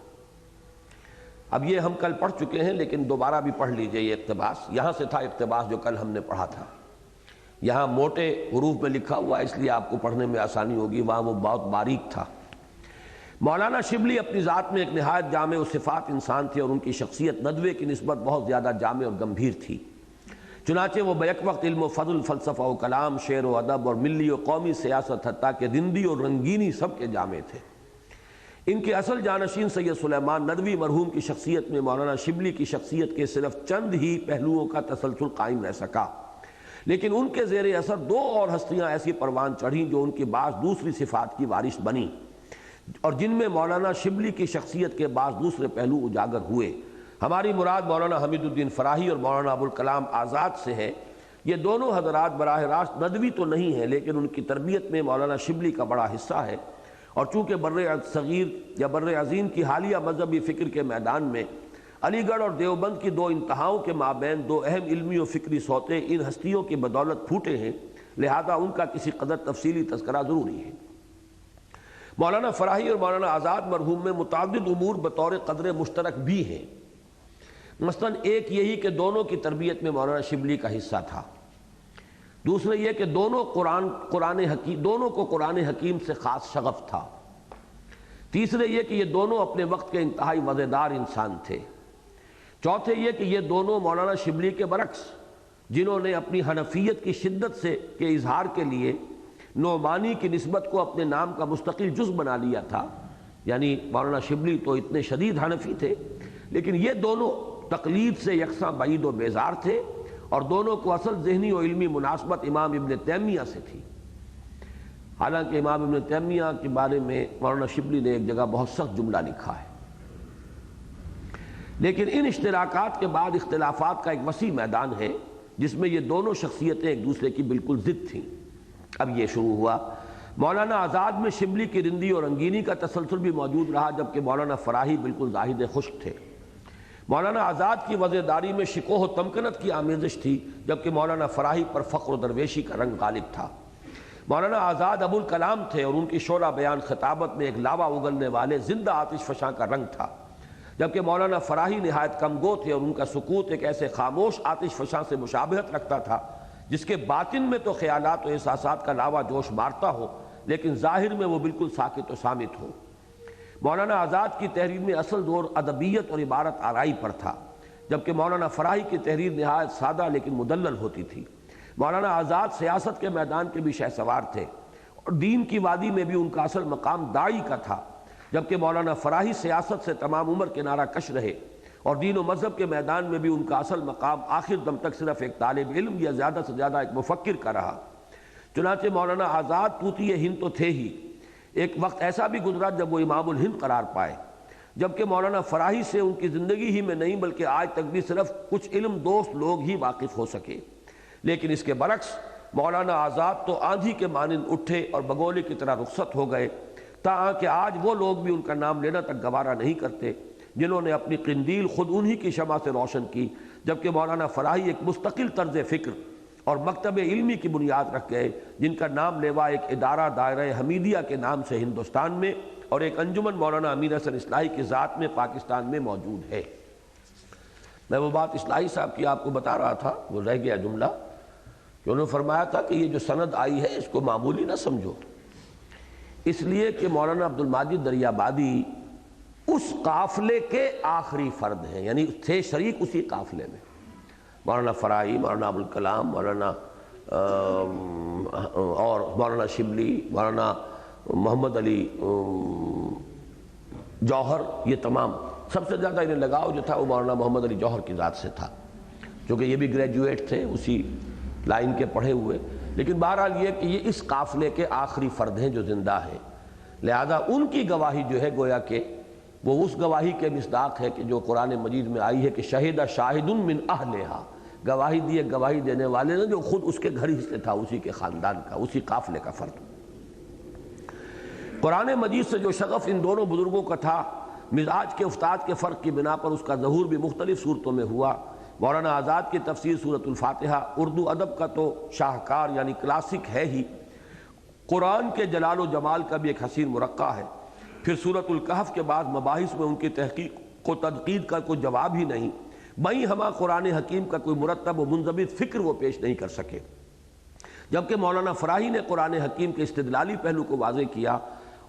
اب یہ ہم کل پڑھ چکے ہیں، لیکن دوبارہ بھی پڑھ لیجئے یہ اقتباس۔ یہاں سے تھا اقتباس جو کل ہم نے پڑھا تھا، یہاں موٹے حروف میں لکھا ہوا ہے اس لیے آپ کو پڑھنے میں آسانی ہوگی، وہاں وہ بہت باریک تھا۔ مولانا شبلی اپنی ذات میں ایک نہایت جامع و صفات انسان تھے، اور ان کی شخصیت ندوے کی نسبت بہت زیادہ جامع اور گمبھیر تھی۔ چنانچہ وہ بیک وقت علم و فضل، فلسفہ و کلام، شعر و ادب اور ملی و قومی سیاست، حتیٰ کہ رندی اور رنگینی سب کے جامع تھے۔ ان کے اصل جانشین سید سلیمان ندوی مرحوم کی شخصیت میں مولانا شبلی کی شخصیت کے صرف چند ہی پہلوؤں کا تسلسل قائم رہ سکا، لیکن ان کے زیر اثر دو اور ہستیاں ایسی پروان چڑھیں جو ان کی بعض دوسری صفات کی وارث بنیں، اور جن میں مولانا شبلی کی شخصیت کے بعض دوسرے پہلو اجاگر ہوئے۔ ہماری مراد مولانا حمید الدین فراہی اور مولانا ابوالکلام آزاد سے ہے۔ یہ دونوں حضرات براہ راست ندوی تو نہیں ہیں، لیکن ان کی تربیت میں مولانا شبلی کا بڑا حصہ ہے، اور چونکہ بر صغیر یا بر عظیم کی حالیہ مذہبی فکر کے میدان میں علی گڑھ اور دیوبند کی دو انتہاؤں کے مابین دو اہم علمی و فکری سوتے ان ہستیوں کی بدولت پھوٹے ہیں، لہذا ان کا کسی قدر تفصیلی تذکرہ ضروری ہے۔ مولانا فراہی اور مولانا آزاد مرحوم میں متعدد امور بطور قدر مشترک بھی ہیں۔ مثلاً ایک یہی کہ دونوں کی تربیت میں مولانا شبلی کا حصہ تھا، دوسرے یہ کہ دونوں کو قرآن حکیم سے خاص شغف تھا، تیسرے یہ کہ یہ دونوں اپنے وقت کے انتہائی وزیدار انسان تھے، چوتھے یہ کہ یہ دونوں مولانا شبلی کے برعکس جنہوں نے اپنی حنفیت کی شدت سے کے اظہار کے لیے نعمانی کی نسبت کو اپنے نام کا مستقل جز بنا لیا تھا، یعنی مولانا شبلی تو اتنے شدید حنفی تھے، لیکن یہ دونوں تقلید سے یکساں بعید و بیزار تھے، اور دونوں کو اصل ذہنی و علمی مناسبت امام ابن تیمیہ سے تھی۔ حالانکہ امام ابن تیمیہ کے بارے میں مولانا شبلی نے ایک جگہ بہت سخت جملہ لکھا ہے، لیکن ان اشتراکات کے بعد اختلافات کا ایک وسیع میدان ہے جس میں یہ دونوں شخصیتیں ایک دوسرے کی بالکل ضد تھیں۔ اب یہ شروع ہوا۔ مولانا آزاد میں شبلی کی رندی اور رنگینی کا تسلسل بھی موجود رہا، جبکہ مولانا فراہی بالکل زاہد خشک تھے۔ مولانا آزاد کی وزیداری میں شکوہ و تمکنت کی آمیزش تھی، جبکہ مولانا فراہی پر فخر و درویشی کا رنگ غالب تھا۔ مولانا آزاد ابوالکلام تھے، اور ان کی شعرا بیان خطابت میں ایک لاوا اگلنے والے زندہ آتش فشاں کا رنگ تھا، جبکہ مولانا فراہی نہایت کم گو تھے، اور ان کا سکوت ایک ایسے خاموش آتش فشاں سے مشابہت رکھتا تھا جس کے باطن میں تو خیالات و احساسات کا لاوا جوش مارتا ہو، لیکن ظاہر میں وہ بالکل ساکت و صامت ہو۔ مولانا آزاد کی تحریر میں اصل دور ادبیت اور عبارت آرائی پر تھا، جبکہ مولانا فراہی کی تحریر نہایت سادہ لیکن مدلل ہوتی تھی۔ مولانا آزاد سیاست کے میدان کے بھی شہسوار تھے، اور دین کی وادی میں بھی ان کا اصل مقام داعی کا تھا، جبکہ مولانا فراہی سیاست سے تمام عمر کنارہ کش رہے، اور دین و مذہب کے میدان میں بھی ان کا اصل مقام آخر دم تک صرف ایک طالب علم یا زیادہ سے زیادہ ایک مفکر کا رہا۔ چنانچہ مولانا آزاد طوطی ہند تو تھے ہی، ایک وقت ایسا بھی گزرا جب وہ امام الہند قرار پائے، جبکہ مولانا فراہی سے ان کی زندگی ہی میں نہیں بلکہ آج تک بھی صرف کچھ علم دوست لوگ ہی واقف ہو سکے۔ لیکن اس کے برعکس مولانا آزاد تو آندھی کے مانند اٹھے اور بگولے کی طرح رخصت ہو گئے، تاہم کہ آج وہ لوگ بھی ان کا نام لینا تک گوارا نہیں کرتے جنہوں نے اپنی قندیل خود انہی کی شمع سے روشن کی، جبکہ مولانا فراہی ایک مستقل طرز فکر اور مکتب علمی کی بنیاد رکھ گئے، جن کا نام لیوا ایک ادارہ دائرہ حمیدیہ کے نام سے ہندوستان میں اور ایک انجمن مولانا امین حسن اصلاحی کی ذات میں پاکستان میں موجود ہے۔ میں وہ بات اصلاحی صاحب کی آپ کو بتا رہا تھا، وہ رہ گیا جملہ، کہ انہوں نے فرمایا تھا کہ یہ جو سند آئی ہے اس کو معمولی نہ سمجھو، اس لیے کہ مولانا عبدالماجد دریابادی اس قافلے کے آخری فرد ہیں، یعنی تھے شریک اسی قافلے میں۔ مولانا فراہی، مولانا ابوالکلام، مولانا اور مولانا شبلی، مولانا محمد علی جوہر، یہ تمام سب سے زیادہ انہیں لگاؤ جو تھا وہ مولانا محمد علی جوہر کی ذات سے تھا، چونکہ یہ بھی گریجویٹ تھے اسی لائن کے پڑھے ہوئے، لیکن بہرحال یہ کہ یہ اس قافلے کے آخری فرد ہیں جو زندہ ہیں، لہذا ان کی گواہی جو ہے گویا کہ وہ اس گواہی کے مصداق ہے کہ جو قرآن مجید میں آئی ہے کہ شہد شاہد من اہلہا، گواہی دی گواہی دینے والے نے جو خود اس کے گھر ہی سے تھا، اسی کے خاندان کا، اسی قافلے کا فرد۔ قرآن مجید سے جو شغف ان دونوں بزرگوں کا تھا، مزاج کے افتاد کے فرق کی بنا پر اس کا ظہور بھی مختلف صورتوں میں ہوا۔ مولانا آزاد کی تفسیر سورۃ الفاتحہ اردو ادب کا تو شاہکار یعنی کلاسک ہے ہی، قرآن کے جلال و جمال کا بھی ایک حسین مرقع ہے۔ پھر سورۃ الکہف کے بعد مباحث میں ان کی تحقیق و تنقید کا کوئی جواب ہی نہیں، بہیں ہمہ قرآن حکیم کا کوئی مرتب و منضبط فکر وہ پیش نہیں کر سکے۔ جبکہ مولانا فراہی نے قرآن حکیم کے استدلالی پہلو کو واضح کیا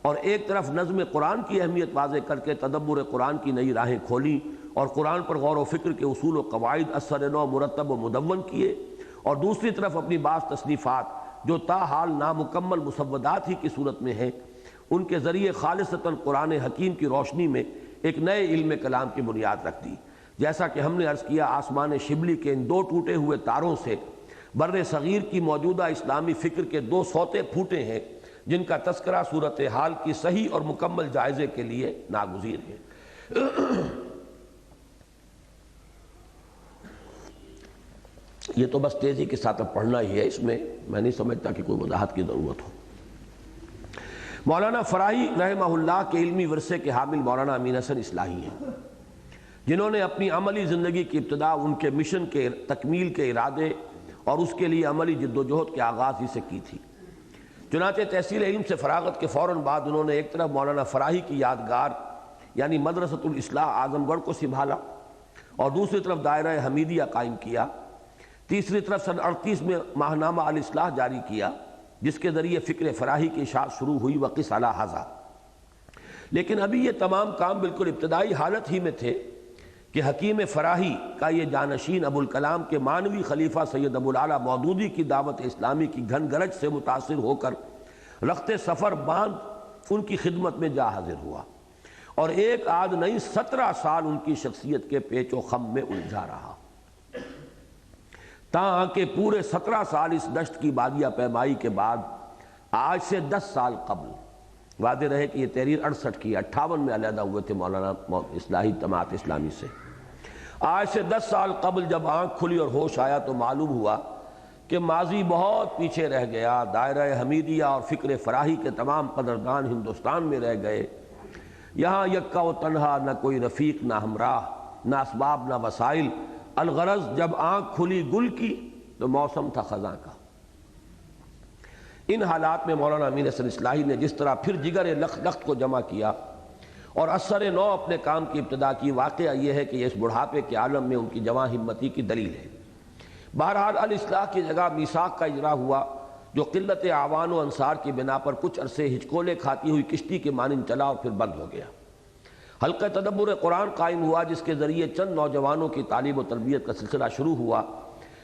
اور ایک طرف نظم قرآن کی اہمیت واضح کر کے تدبر قرآن کی نئی راہیں کھولیں اور قرآن پر غور و فکر کے اصول و قواعد اثر نو مرتب و مدون کیے، اور دوسری طرف اپنی بعض تصنیفات جو تاحال نامکمل مسودات ہی کی صورت میں ہیں، ان کے ذریعے خالصتاً قرآن حکیم کی روشنی میں ایک نئے علم کلام کی بنیاد رکھ دی۔ جیسا کہ ہم نے عرض کیا، آسمان شبلی کے ان دو ٹوٹے ہوئے تاروں سے بر صغیر کی موجودہ اسلامی فکر کے دو سوتے پھوٹے ہیں، جن کا تذکرہ صورتحال کی صحیح اور مکمل جائزے کے لیے ناگزیر ہے۔ یہ تو بس تیزی کے ساتھ اب پڑھنا ہی ہے، اس میں میں نہیں سمجھتا کہ کوئی وضاحت کی ضرورت ہو۔ مولانا فراہی رحمہ اللہ کے علمی ورثے کے حامل مولانا امین حسن اصلاحی ہیں، جنہوں نے اپنی عملی زندگی کی ابتدا ان کے مشن کے تکمیل کے ارادے اور اس کے لیے عملی جد و جہد کے آغاز ہی سے کی تھی۔ چنانچہ تحصیل علم سے فراغت کے فوراً بعد انہوں نے ایک طرف مولانا فراہی کی یادگار یعنی مدرسۃ الاصلاح اعظم گڑھ کو سنبھالا اور دوسری طرف دائرہ حمیدیہ قائم کیا، تیسری طرف سن 38 میں ماہنامہ الاصلاح جاری کیا، جس کے ذریعے فکر فراہی کی اشاعت شروع ہوئی وقس علی ھذا۔ لیکن ابھی یہ تمام کام بالکل ابتدائی حالت ہی میں تھے کہ حکیم فراہی کا یہ جانشین ابوالکلام کے معنوی خلیفہ سید ابوالعلا مودودی کی دعوت اسلامی کی گھن گرج سے متاثر ہو کر رخت سفر باندھ ان کی خدمت میں جا حاضر ہوا، اور ایک آدھ نہیں 17 سال ان کی شخصیت کے پیچ و خم میں الجھا رہا، تاں کہ پورے 17 سال اس دشت کی بادیہ پیمائی کے بعد آج سے 10 سال قبل، واضح رہے کہ یہ تحریر 68 کی 58 میں علیحدہ ہوئے تھے مولانا اصلاحی جماعت اسلامی سے، آج سے 10 سال قبل جب آنکھ کھلی اور ہوش آیا تو معلوم ہوا کہ ماضی بہت پیچھے رہ گیا، دائرہ حمیدیہ اور فکر فراہی کے تمام قدردان ہندوستان میں رہ گئے، یہاں یکا و تنہا، نہ کوئی رفیق نہ ہمراہ، نہ اسباب نہ وسائل، الغرض جب آنکھ کھلی گل کی تو موسم تھا خزاں کا۔ ان حالات میں مولانا امین حسن اصلاحی نے جس طرح پھر جگر لخت کو جمع کیا اور اثر نو اپنے کام کی ابتدا کی، واقعہ یہ ہے کہ یہ اس بڑھاپے کے عالم میں ان کی جواں ہمتی کی دلیل ہے۔ بہرحال الاصلاح کی جگہ میثاق کا اجرا ہوا، جو قلت اعوان و انصار کی بنا پر کچھ عرصے ہچکولے کھاتی ہوئی کشتی کے مانند چلا اور پھر بند ہو گیا۔ حلقہ تدبر قرآن قائم ہوا، جس کے ذریعے چند نوجوانوں کی تعلیم و تربیت کا سلسلہ شروع ہوا،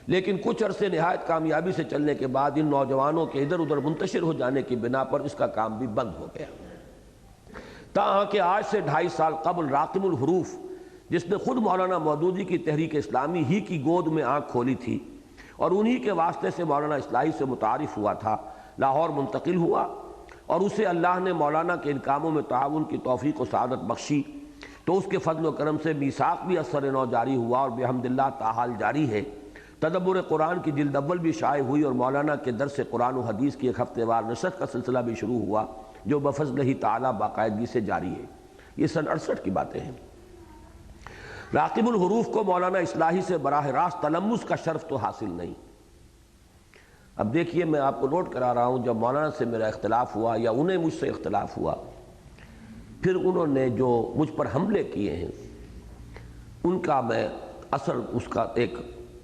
لیکن کچھ عرصے نہایت کامیابی سے چلنے کے بعد ان نوجوانوں کے ادھر ادھر منتشر ہو جانے کی بنا پر اس کا کام بھی بند ہو گیا، تاہاں کہ آج سے 2.5 سال قبل راقم الحروف، جس نے خود مولانا مودودی کی تحریک اسلامی ہی کی گود میں آنکھ کھولی تھی اور انہی کے واسطے سے مولانا اصلاحی سے متعارف ہوا تھا، لاہور منتقل ہوا، اور اسے اللہ نے مولانا کے ان کاموں میں تعاون کی توفیق و سعادت بخشی، تو اس کے فضل و کرم سے میثاق بھی اثر نو جاری ہوا اور بحمد اللہ تاحال جاری ہے۔ تدبر قرآن کی جلد اول بھی شائع ہوئی اور مولانا کے درس قرآن و حدیث کی ایک ہفتے وار نشست کا سلسلہ بھی شروع ہوا، جو بفضل ہی تعالیٰ باقاعدگی سے جاری ہے۔ یہ سن 68 کی باتیں ہیں۔ راقب الحروف کو مولانا اصلاحی سے براہ راست تلمس کا شرف تو حاصل نہیں۔ اب دیکھیے، میں آپ کو نوٹ کرا رہا ہوں، جب مولانا سے میرا اختلاف ہوا یا انہیں مجھ سے اختلاف ہوا، پھر انہوں نے جو مجھ پر حملے کیے ہیں ان کا میں اثر، اس کا ایک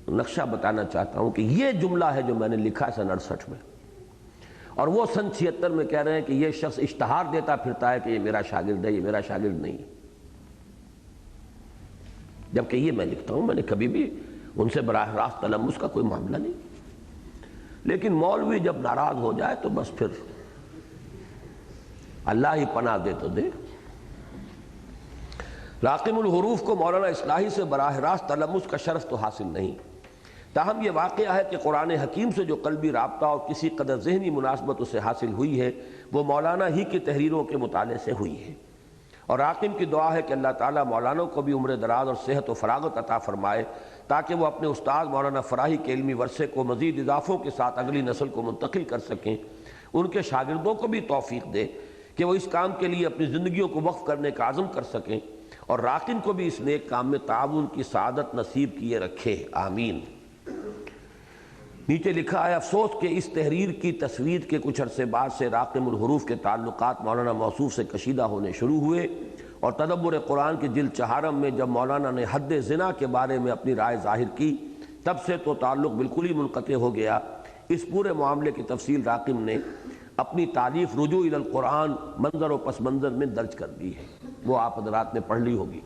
نقشہ بتانا چاہتا ہوں کہ یہ جملہ ہے جو میں نے لکھا سن 68 میں، اور وہ سن 76 میں کہہ رہے ہیں کہ یہ شخص اشتہار دیتا پھرتا ہے کہ یہ میرا شاگرد ہے، یہ میرا شاگرد نہیں، جبکہ یہ میں لکھتا ہوں، میں نے کبھی بھی ان سے براہ راست تلمس کا کوئی معاملہ نہیں۔ لیکن مولوی جب ناراض ہو جائے تو بس پھر اللہ ہی پناہ دے تو دے۔ راقم الحروف کو مولانا اصلاحی سے براہ راست تلمس کا شرف تو حاصل نہیں، تاہم یہ واقعہ ہے کہ قرآن حکیم سے جو قلبی رابطہ اور کسی قدر ذہنی مناسبت اسے حاصل ہوئی ہے، وہ مولانا ہی کی تحریروں کے مطالعے سے ہوئی ہے، اور راقم کی دعا ہے کہ اللہ تعالیٰ مولانا کو بھی عمر دراز اور صحت و فراغت عطا فرمائے تاکہ وہ اپنے استاد مولانا فراحی کے علمی ورثے کو مزید اضافوں کے ساتھ اگلی نسل کو منتقل کر سکیں، ان کے شاگردوں کو بھی توفیق دے کہ وہ اس کام کے لیے اپنی زندگیوں کو وقف کرنے کا عزم کر سکیں، اور راقم کو بھی اس نیک کام میں تعاون کی سعادت نصیب کیے رکھے، آمین۔ نیچے لکھا ہے افسوس کہ اس تحریر کی تصویر کے کچھ عرصے بعد سے راقم الحروف کے تعلقات مولانا موصوف سے کشیدہ ہونے شروع ہوئے، اور تدبر قرآن کی جلد 4 میں جب مولانا نے حد زنا کے بارے میں اپنی رائے ظاہر کی تب سے تو تعلق بالکل ہی منقطع ہو گیا۔ اس پورے معاملے کی تفصیل راقم نے اپنی تالیف رجوع الی القرآن منظر و پس منظر میں درج کر دی ہے، وہ آپ حضرات نے پڑھ لی ہوگی۔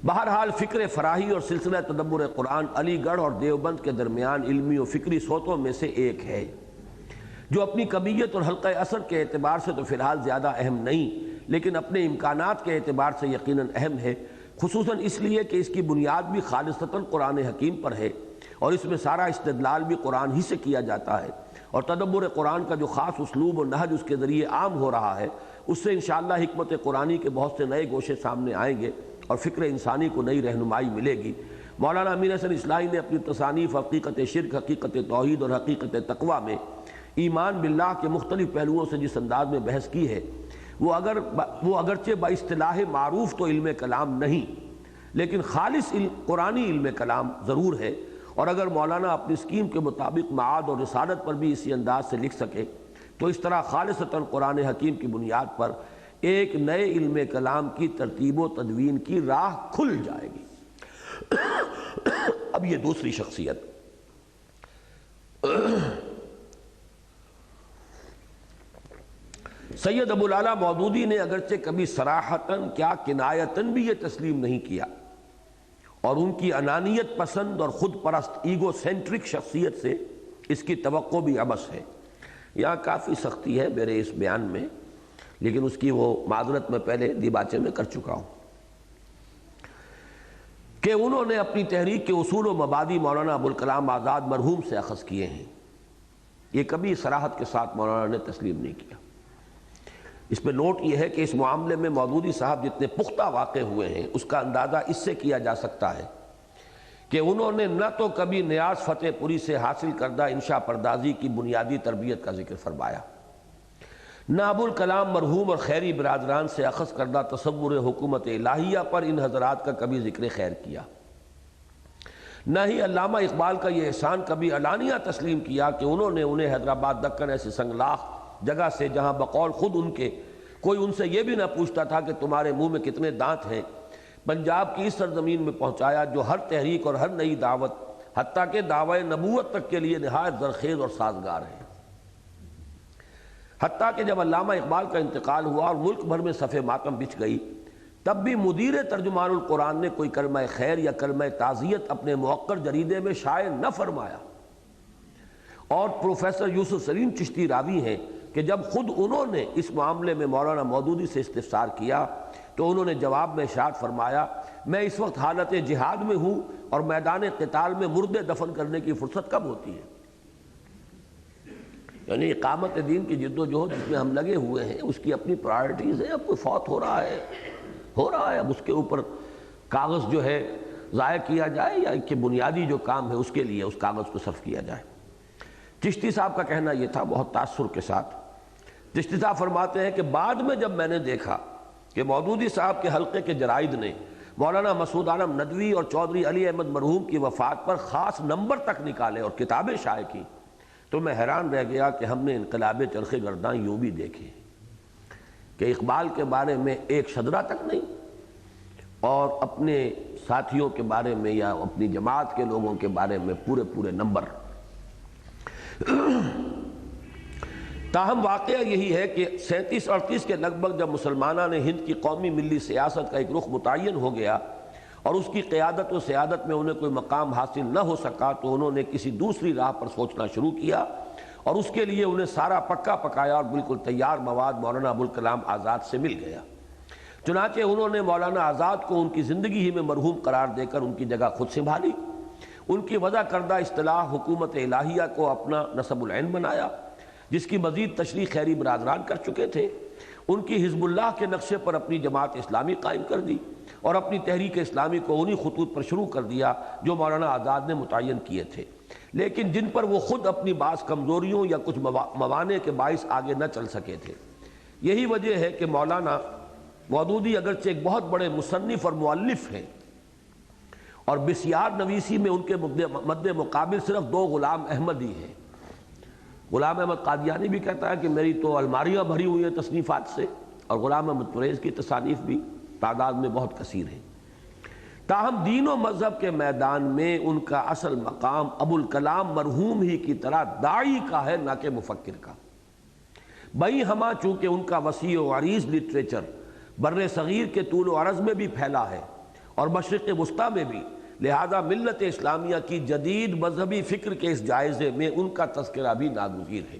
بہرحال فکر فراحی اور سلسلہ تدبر قرآن علی گڑھ اور دیوبند کے درمیان علمی و فکری صوتوں میں سے ایک ہے، جو اپنی کمیت اور حلقہ اثر کے اعتبار سے تو فی الحال زیادہ اہم نہیں، لیکن اپنے امکانات کے اعتبار سے یقیناً اہم ہے، خصوصاً اس لیے کہ اس کی بنیاد بھی خالصتاً قرآن حکیم پر ہے، اور اس میں سارا استدلال بھی قرآن ہی سے کیا جاتا ہے، اور تدبر قرآن کا جو خاص اسلوب و نہج اس کے ذریعے عام ہو رہا ہے، اس سے انشاءاللہ حکمت قرآنی کے بہت سے نئے گوشے سامنے آئیں گے اور فکر انسانی کو نئی رہنمائی ملے گی۔ مولانا امین حسن اصلاحی نے اپنی تصانیف حقیقت شرک، حقیقت توحید اور حقیقت تقویٰ میں ایمان باللہ کے مختلف پہلوؤں سے جس انداز میں بحث کی ہے، وہ اگرچہ با اصطلاح معروف تو علم کلام نہیں، لیکن خالص قرآنی علم کلام ضرور ہے، اور اگر مولانا اپنی اسکیم کے مطابق معاد اور رسالت پر بھی اسی انداز سے لکھ سکے تو اس طرح خالصتاً قرآن حکیم کی بنیاد پر ایک نئے علم کلام کی ترتیب و تدوین کی راہ کھل جائے گی۔ اب یہ دوسری شخصیت، سید ابو العلا مودودی نے اگرچہ کبھی صراحتاً کیا کنایتاً بھی یہ تسلیم نہیں کیا، اور ان کی انانیت پسند اور خود پرست ایگو سینٹرک شخصیت سے اس کی توقع بھی عبث ہے۔ یہاں کافی سختی ہے میرے اس بیان میں، لیکن اس کی وہ معذرت میں پہلے دیباچے میں کر چکا ہوں کہ انہوں نے اپنی تحریک کے اصول و مبادی مولانا ابوالکلام آزاد مرحوم سے اخذ کیے ہیں، یہ کبھی صراحت کے ساتھ مولانا نے تسلیم نہیں کیا۔ اس میں نوٹ یہ ہے کہ اس معاملے میں مودودی صاحب جتنے پختہ واقع ہوئے ہیں اس کا اندازہ اس سے کیا جا سکتا ہے کہ انہوں نے نہ تو کبھی نیاز فتح پوری سے حاصل کردہ انشاء پردازی کی بنیادی تربیت کا ذکر فرمایا، نہ ابوالکلام مرحوم اور خیری برادران سے اخذ کردہ تصور حکومت الہیہ پر ان حضرات کا کبھی ذکر خیر کیا، نہ ہی علامہ اقبال کا یہ احسان کبھی علانیہ تسلیم کیا کہ انہوں نے انہیں حیدرآباد دکن ایسے سنگلاخ جگہ سے جہاں بقول خود ان کے کوئی ان سے یہ بھی نہ پوچھتا تھا کہ تمہارے منہ میں کتنے دانت ہیں، پنجاب کی اس سرزمین میں پہنچایا جو ہر تحریک اور ہر نئی دعوت حتیٰ کہ دعوی نبوت تک کے لیے نہایت زرخیز اور سازگار ہے۔ حتیٰ کہ جب علامہ اقبال کا انتقال ہوا اور ملک بھر میں صف ماتم بچھ گئی، تب بھی مدیر ترجمان القرآن نے کوئی کلمہ خیر یا کلمہ تعزیت اپنے موقر جریدے میں شائع نہ فرمایا، اور پروفیسر یوسف سلیم چشتی راوی ہیں کہ جب خود انہوں نے اس معاملے میں مولانا مودودی سے استفسار کیا تو انہوں نے جواب میں ارشاد فرمایا، میں اس وقت حالت جہاد میں ہوں اور میدان قتال میں مردے دفن کرنے کی فرصت کب ہوتی ہے؟ یعنی اقامت دین کی جد و جہد جس میں ہم لگے ہوئے ہیں اس کی اپنی پرائرٹیز ہیں، اب کوئی فوت ہو رہا ہے، اب اس کے اوپر کاغذ جو ہے ضائع کیا جائے یا کہ بنیادی جو کام ہے اس کے لیے اس کاغذ کو صرف کیا جائے۔ چشتی صاحب کا کہنا یہ تھا بہت تاثر کے ساتھ۔ چشتی صاحب فرماتے ہیں کہ بعد میں جب میں نے دیکھا کہ مودودی صاحب کے حلقے کے جرائد نے مولانا مسعود عالم ندوی اور چودھری علی احمد مرحوم کی وفات پر خاص نمبر تک نکالے اور کتابیں شائع کی تو میں حیران رہ گیا کہ ہم نے انقلاب چرخ گرداں یوں بھی دیکھے کہ اقبال کے بارے میں ایک شدرہ تک نہیں، اور اپنے ساتھیوں کے بارے میں یا اپنی جماعت کے لوگوں کے بارے میں پورے نمبر۔ تاہم واقعہ یہی ہے کہ 37-38 کے لگ بھگ جب مسلمانہ نے ہند کی قومی ملی سیاست کا ایک رخ متعین ہو گیا اور اس کی قیادت و سیادت میں انہیں کوئی مقام حاصل نہ ہو سکا تو انہوں نے کسی دوسری راہ پر سوچنا شروع کیا، اور اس کے لیے انہیں سارا پکا پکایا اور بالکل تیار مواد مولانا ابوالکلام آزاد سے مل گیا۔ چنانچہ انہوں نے مولانا آزاد کو ان کی زندگی ہی میں مرحوم قرار دے کر ان کی جگہ خود سنبھالی، ان کی وضع کردہ اصطلاح حکومت الہیہ کو اپنا نصب العین بنایا جس کی مزید تشریح خیری برادران کر چکے تھے، ان کی حزب اللہ کے نقشے پر اپنی جماعت اسلامی قائم کر دی اور اپنی تحریک اسلامی کو انہی خطوط پر شروع کر دیا جو مولانا آزاد نے متعین کیے تھے، لیکن جن پر وہ خود اپنی بعض کمزوریوں یا کچھ موانع کے باعث آگے نہ چل سکے تھے۔ یہی وجہ ہے کہ مولانا مودودی اگرچہ ایک بہت بڑے مصنف اور مؤلف ہیں، اور بسیار نویسی میں ان کے مد مقابل صرف 2 غلام احمد ہی ہیں۔ غلام احمد قادیانی بھی کہتا ہے کہ میری تو الماریاں بھری ہوئی ہیں تصنیفات سے، اور غلام احمد پرویز کی تصانیف بھی تعداد میں بہت کثیر ہیں۔ تاہم دین و مذہب کے میدان میں ان کا اصل مقام ابو الکلام مرحوم ہی کی طرح داعی کا ہے، نہ کہ مفکر کا۔ بئی ہما چونکہ ان کا وسیع و عریض لٹریچر بر صغیر کے طول و عرض میں بھی پھیلا ہے اور مشرق وسطیٰ میں بھی، لہذا ملت اسلامیہ کی جدید مذہبی فکر کے اس جائزے میں ان کا تذکرہ بھی ناگزیر ہے۔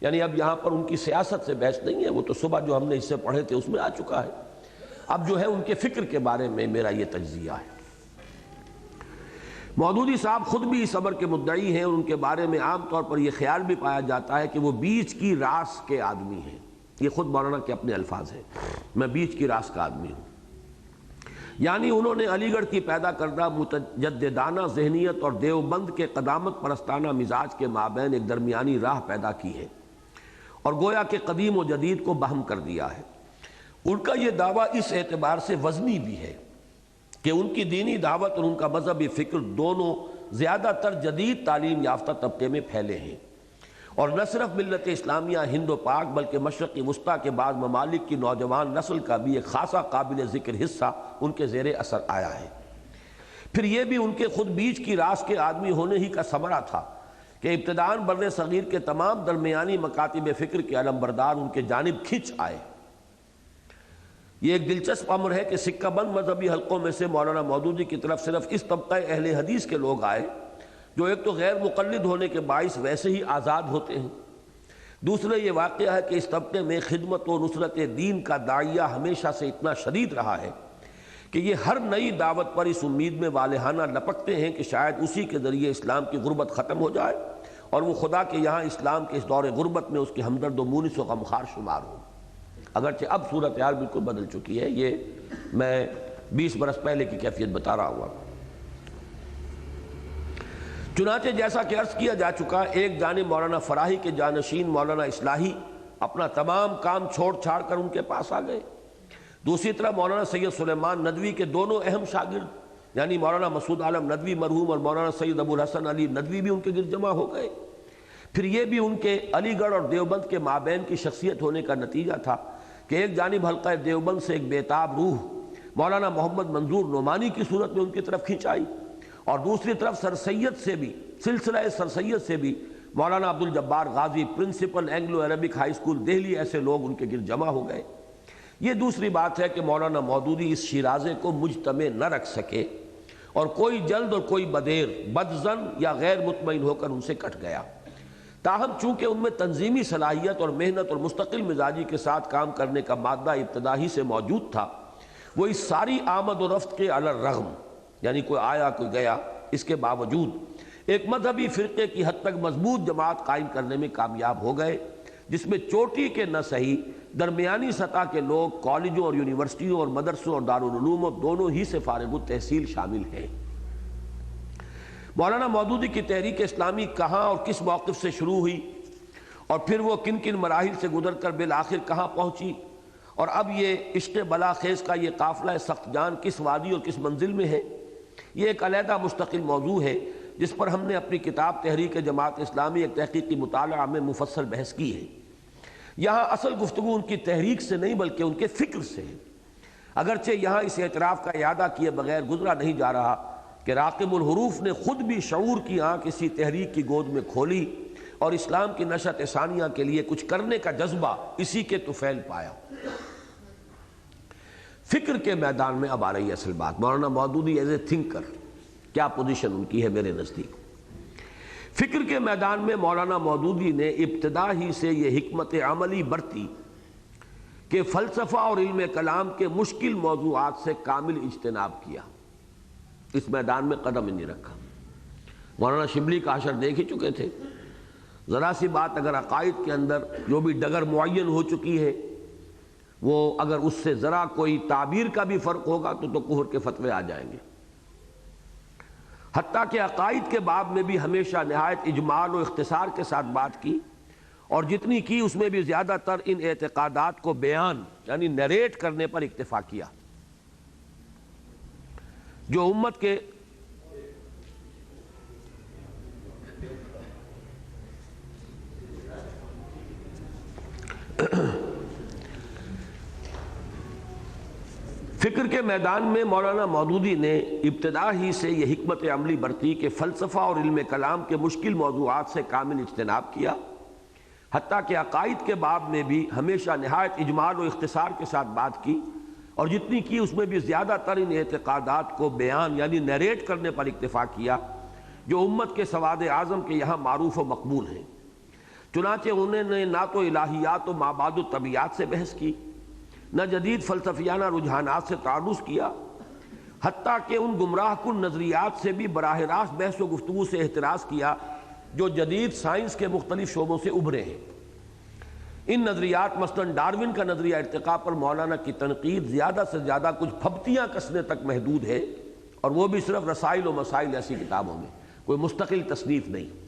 یعنی اب یہاں پر ان کی سیاست سے بحث نہیں ہے، وہ تو صبح جو ہم نے اس سے پڑھے تھے اس میں آ چکا ہے۔ اب جو ہے ان کے فکر کے بارے میں میرا یہ تجزیہ ہے۔ مودودی صاحب خود بھی اس امر کے مدعی ہیں، اور ان کے بارے میں عام طور پر یہ خیال بھی پایا جاتا ہے کہ وہ بیچ کی راس کے آدمی ہیں۔ یہ خود مولانا کے اپنے الفاظ ہیں، میں بیچ کی راس کا آدمی ہوں۔ یعنی انہوں نے علی گڑھ کی پیدا کردہ متجددانہ ذہنیت اور دیوبند کے قدامت پرستانہ مزاج کے مابین ایک درمیانی راہ پیدا کی ہے، اور گویا کہ قدیم و جدید کو بہم کر دیا ہے۔ ان کا یہ دعویٰ اس اعتبار سے وزنی بھی ہے کہ ان کی دینی دعوت اور ان کا مذہبی فکر دونوں زیادہ تر جدید تعلیم یافتہ طبقے میں پھیلے ہیں، اور نہ صرف ملت اسلامیہ ہند و پاک بلکہ مشرقی وسطیٰ کے بعض ممالک کی نوجوان نسل کا بھی ایک خاصا قابل ذکر حصہ ان کے زیر اثر آیا ہے۔ پھر یہ بھی ان کے خود بیچ کی راس کے آدمی ہونے ہی کا ثمرہ تھا کہ ابتداءً بر صغیر کے تمام درمیانی مکاتب فکر کے علمبردار ان کے جانب کھنچ آئے۔ یہ ایک دلچسپ امر ہے کہ سکہ بند مذہبی حلقوں میں سے مولانا مودودی کی طرف صرف اس طبقہ اہل حدیث کے لوگ آئے جو ایک تو غیر مقلد ہونے کے باعث ویسے ہی آزاد ہوتے ہیں، دوسرے یہ واقعہ ہے کہ اس طبقے میں خدمت و نصرت دین کا داعیہ ہمیشہ سے اتنا شدید رہا ہے کہ یہ ہر نئی دعوت پر اس امید میں والہانہ لپکتے ہیں کہ شاید اسی کے ذریعے اسلام کی غربت ختم ہو جائے اور وہ خدا کے یہاں اسلام کے اس دور غربت میں اس کے ہمدرد و مونس و غمخوار شمار ہو۔ اگرچہ اب صورتحال بالکل بدل چکی ہے، یہ میں 20 برس پہلے کی کیفیت بتا رہا ہوا۔ چنانچہ جیسا کہ عرض کیا جا چکا، ایک جانب مولانا فراہی کے جانشین مولانا اصلاحی اپنا تمام کام چھوڑ چھاڑ کر ان کے پاس آ گئے، دوسری طرف مولانا سید سلیمان ندوی کے دونوں اہم شاگرد یعنی مولانا مسعود عالم ندوی مرحوم اور مولانا سید ابو الحسن علی ندوی بھی ان کے گرد جمع ہو گئے۔ پھر یہ بھی ان کے علی گڑھ اور دیوبند کے مابین کی شخصیت ہونے کا نتیجہ تھا کہ ایک جانب حلقہ دیوبند سے ایک بیتاب روح مولانا محمد منظور نعمانی کی صورت میں ان کی طرف کھینچ آئی، اور دوسری طرف سر سید سے بھی سلسلہ سر سید سے بھی مولانا Abdul Jabbar Ghazi principal Anglo Arabic high school Delhi, ایسے لوگ ان کے گرد جمع ہو گئے۔ یہ دوسری بات ہے کہ مولانا مودودی اس شیرازے کو مجتمع نہ رکھ سکے، اور کوئی جلد اور کوئی بدیر، بدظن یا غیر مطمئن ہو کر ان سے کٹ گیا۔ تاہم چونکہ ان میں تنظیمی صلاحیت اور محنت اور مستقل مزاجی کے ساتھ کام کرنے کا مادہ ابتدا ہی سے موجود تھا، وہ اس ساری آمد و رفت کے علی الرغم، یعنی کوئی آیا کوئی گیا، اس کے باوجود ایک مذہبی فرقے کی حد تک مضبوط جماعت قائم کرنے میں کامیاب ہو گئے، جس میں چوٹی کے نہ صحیح درمیانی سطح کے لوگ کالجوں اور یونیورسٹیوں اور مدرسوں اور دارالعلوم دونوں ہی سے فارغ التحصیل شامل ہیں۔ مولانا مودودی کی تحریک اسلامی کہاں اور کس موقف سے شروع ہوئی، اور پھر وہ کن کن مراحل سے گزر کر بالآخر کہاں پہنچی، اور اب یہ عشق بلاخیز کا یہ قافلہ سخت جان کس وادی اور کس منزل میں ہے، یہ ایک علیحدہ مستقل موضوع ہے جس پر ہم نے اپنی کتاب تحریک جماعت اسلامی ایک تحقیقی مطالعہ میں مفصل بحث کی ہے۔ یہاں اصل گفتگو ان کی تحریک سے نہیں بلکہ ان کے فکر سے ہے، اگرچہ یہاں اس اعتراف کا اعادہ کیے بغیر گزرا نہیں جا رہا کہ راقب الحروف نے خود بھی شعور کی آنکھ اسی تحریک کی گود میں کھولی اور اسلام کی نشأت ثانیہ کے لیے کچھ کرنے کا جذبہ اسی کے طفیل پایا۔ فکر کے میدان میں اب آ رہی ہے اصل بات، Maulana Maududi as a thinker کیا پوزیشن ان کی ہے میرے نزدیک۔ فکر کے میدان میں مولانا مودودی نے ابتدا ہی سے یہ حکمت عملی برتی کہ فلسفہ اور علم کلام کے مشکل موضوعات سے کامل اجتناب کیا، اس میدان میں قدم ہی نہیں رکھا۔ مولانا شبلی کا حشر دیکھ ہی چکے تھے، ذرا سی بات اگر عقائد کے اندر جو بھی ڈگر معین ہو چکی ہے وہ اگر اس سے ذرا کوئی تعبیر کا بھی فرق ہوگا تو کفر کے فتوے آ جائیں گے۔ حتیٰ کہ عقائد کے باب میں بھی ہمیشہ نہایت اجمال و اختصار کے ساتھ بات کی، اور جتنی کی اس میں بھی زیادہ تر ان اعتقادات کو بیان یعنی نیریٹ کرنے پر اکتفا کیا۔ جو امت کے فکر کے میدان میں مولانا مودودی نے ابتدا ہی سے یہ حکمت عملی برتی کہ فلسفہ اور علم کلام کے مشکل موضوعات سے کامل اجتناب کیا، حتیٰ کہ عقائد کے باب میں بھی ہمیشہ نہایت اجمال و اختصار کے ساتھ بات کی، اور جتنی کی اس میں بھی زیادہ تر ان اعتقادات کو بیان یعنی نیریٹ کرنے پر اکتفا کیا جو امت کے سواد اعظم کے یہاں معروف و مقبول ہیں۔ چنانچہ انہوں نے نہ تو الہیات و مابعد الطبیعات سے بحث کی، نہ جدید فلسفیانہ رجحانات سے تعرض کیا، حتیٰ کہ ان گمراہ کن نظریات سے بھی براہ راست بحث و گفتگو سے احتراز کیا جو جدید سائنس کے مختلف شعبوں سے ابھرے ہیں۔ ان نظریات مثلاً ڈارون کا نظریہ ارتقاء پر مولانا کی تنقید زیادہ سے زیادہ کچھ پھبتیاں کسنے تک محدود ہے، اور وہ بھی صرف رسائل و مسائل ایسی کتابوں میں، کوئی مستقل تصنیف نہیں۔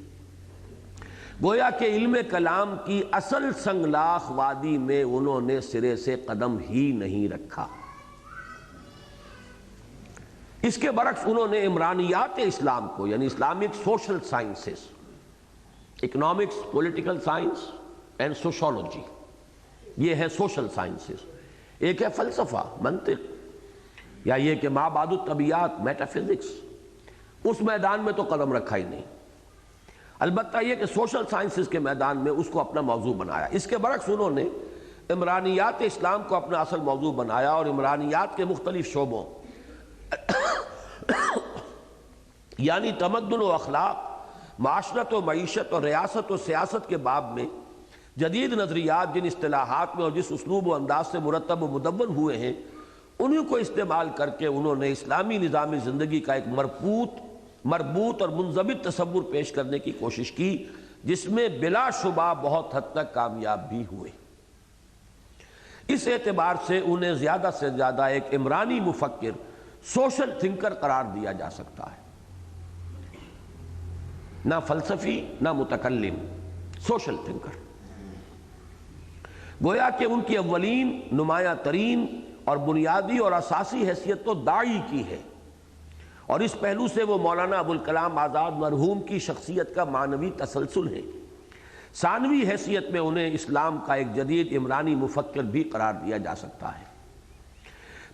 گویا کہ علم کلام کی اصل سنگلاخ وادی میں انہوں نے سرے سے قدم ہی نہیں رکھا۔ اس کے برعکس انہوں نے عمرانیات اسلام کو یعنی Islamic social sciences, economics, political science and sociology, یہ ہے سوشل سائنسز، ایک ہے فلسفہ، منطق، یا یہ کہ مابعد الطبیعات، میٹا فزکس، اس میدان میں تو قدم رکھا ہی نہیں۔ البتہ یہ کہ سوشل سائنسز کے میدان میں اس کو اپنا موضوع بنایا۔ اس کے برعکس انہوں نے عمرانیات اسلام کو اپنا اصل موضوع بنایا، اور عمرانیات کے مختلف شعبوں یعنی تمدن و اخلاق، معاشرت و معیشت اور ریاست و سیاست کے باب میں جدید نظریات جن اصطلاحات میں اور جس اسلوب و انداز سے مرتب و مدون ہوئے ہیں، انہیں کو استعمال کر کے انہوں نے اسلامی نظام زندگی کا ایک مربوط اور منضبط تصور پیش کرنے کی کوشش کی، جس میں بلا شبہ بہت حد تک کامیاب بھی ہوئے۔ اس اعتبار سے انہیں زیادہ سے زیادہ ایک عمرانی مفکر، سوشل تھنکر قرار دیا جا سکتا ہے، نہ فلسفی نہ متکلم، سوشل تھنکر۔ گویا کہ ان کی اولین، نمایاں ترین اور بنیادی اور اساسی حیثیت تو داعی کی ہے، اور اس پہلو سے وہ مولانا ابوالکلام آزاد مرحوم کی شخصیت کا معنوی تسلسل ہے۔ ثانوی حیثیت میں انہیں اسلام کا ایک جدید عمرانی مفکر بھی قرار دیا جا سکتا ہے۔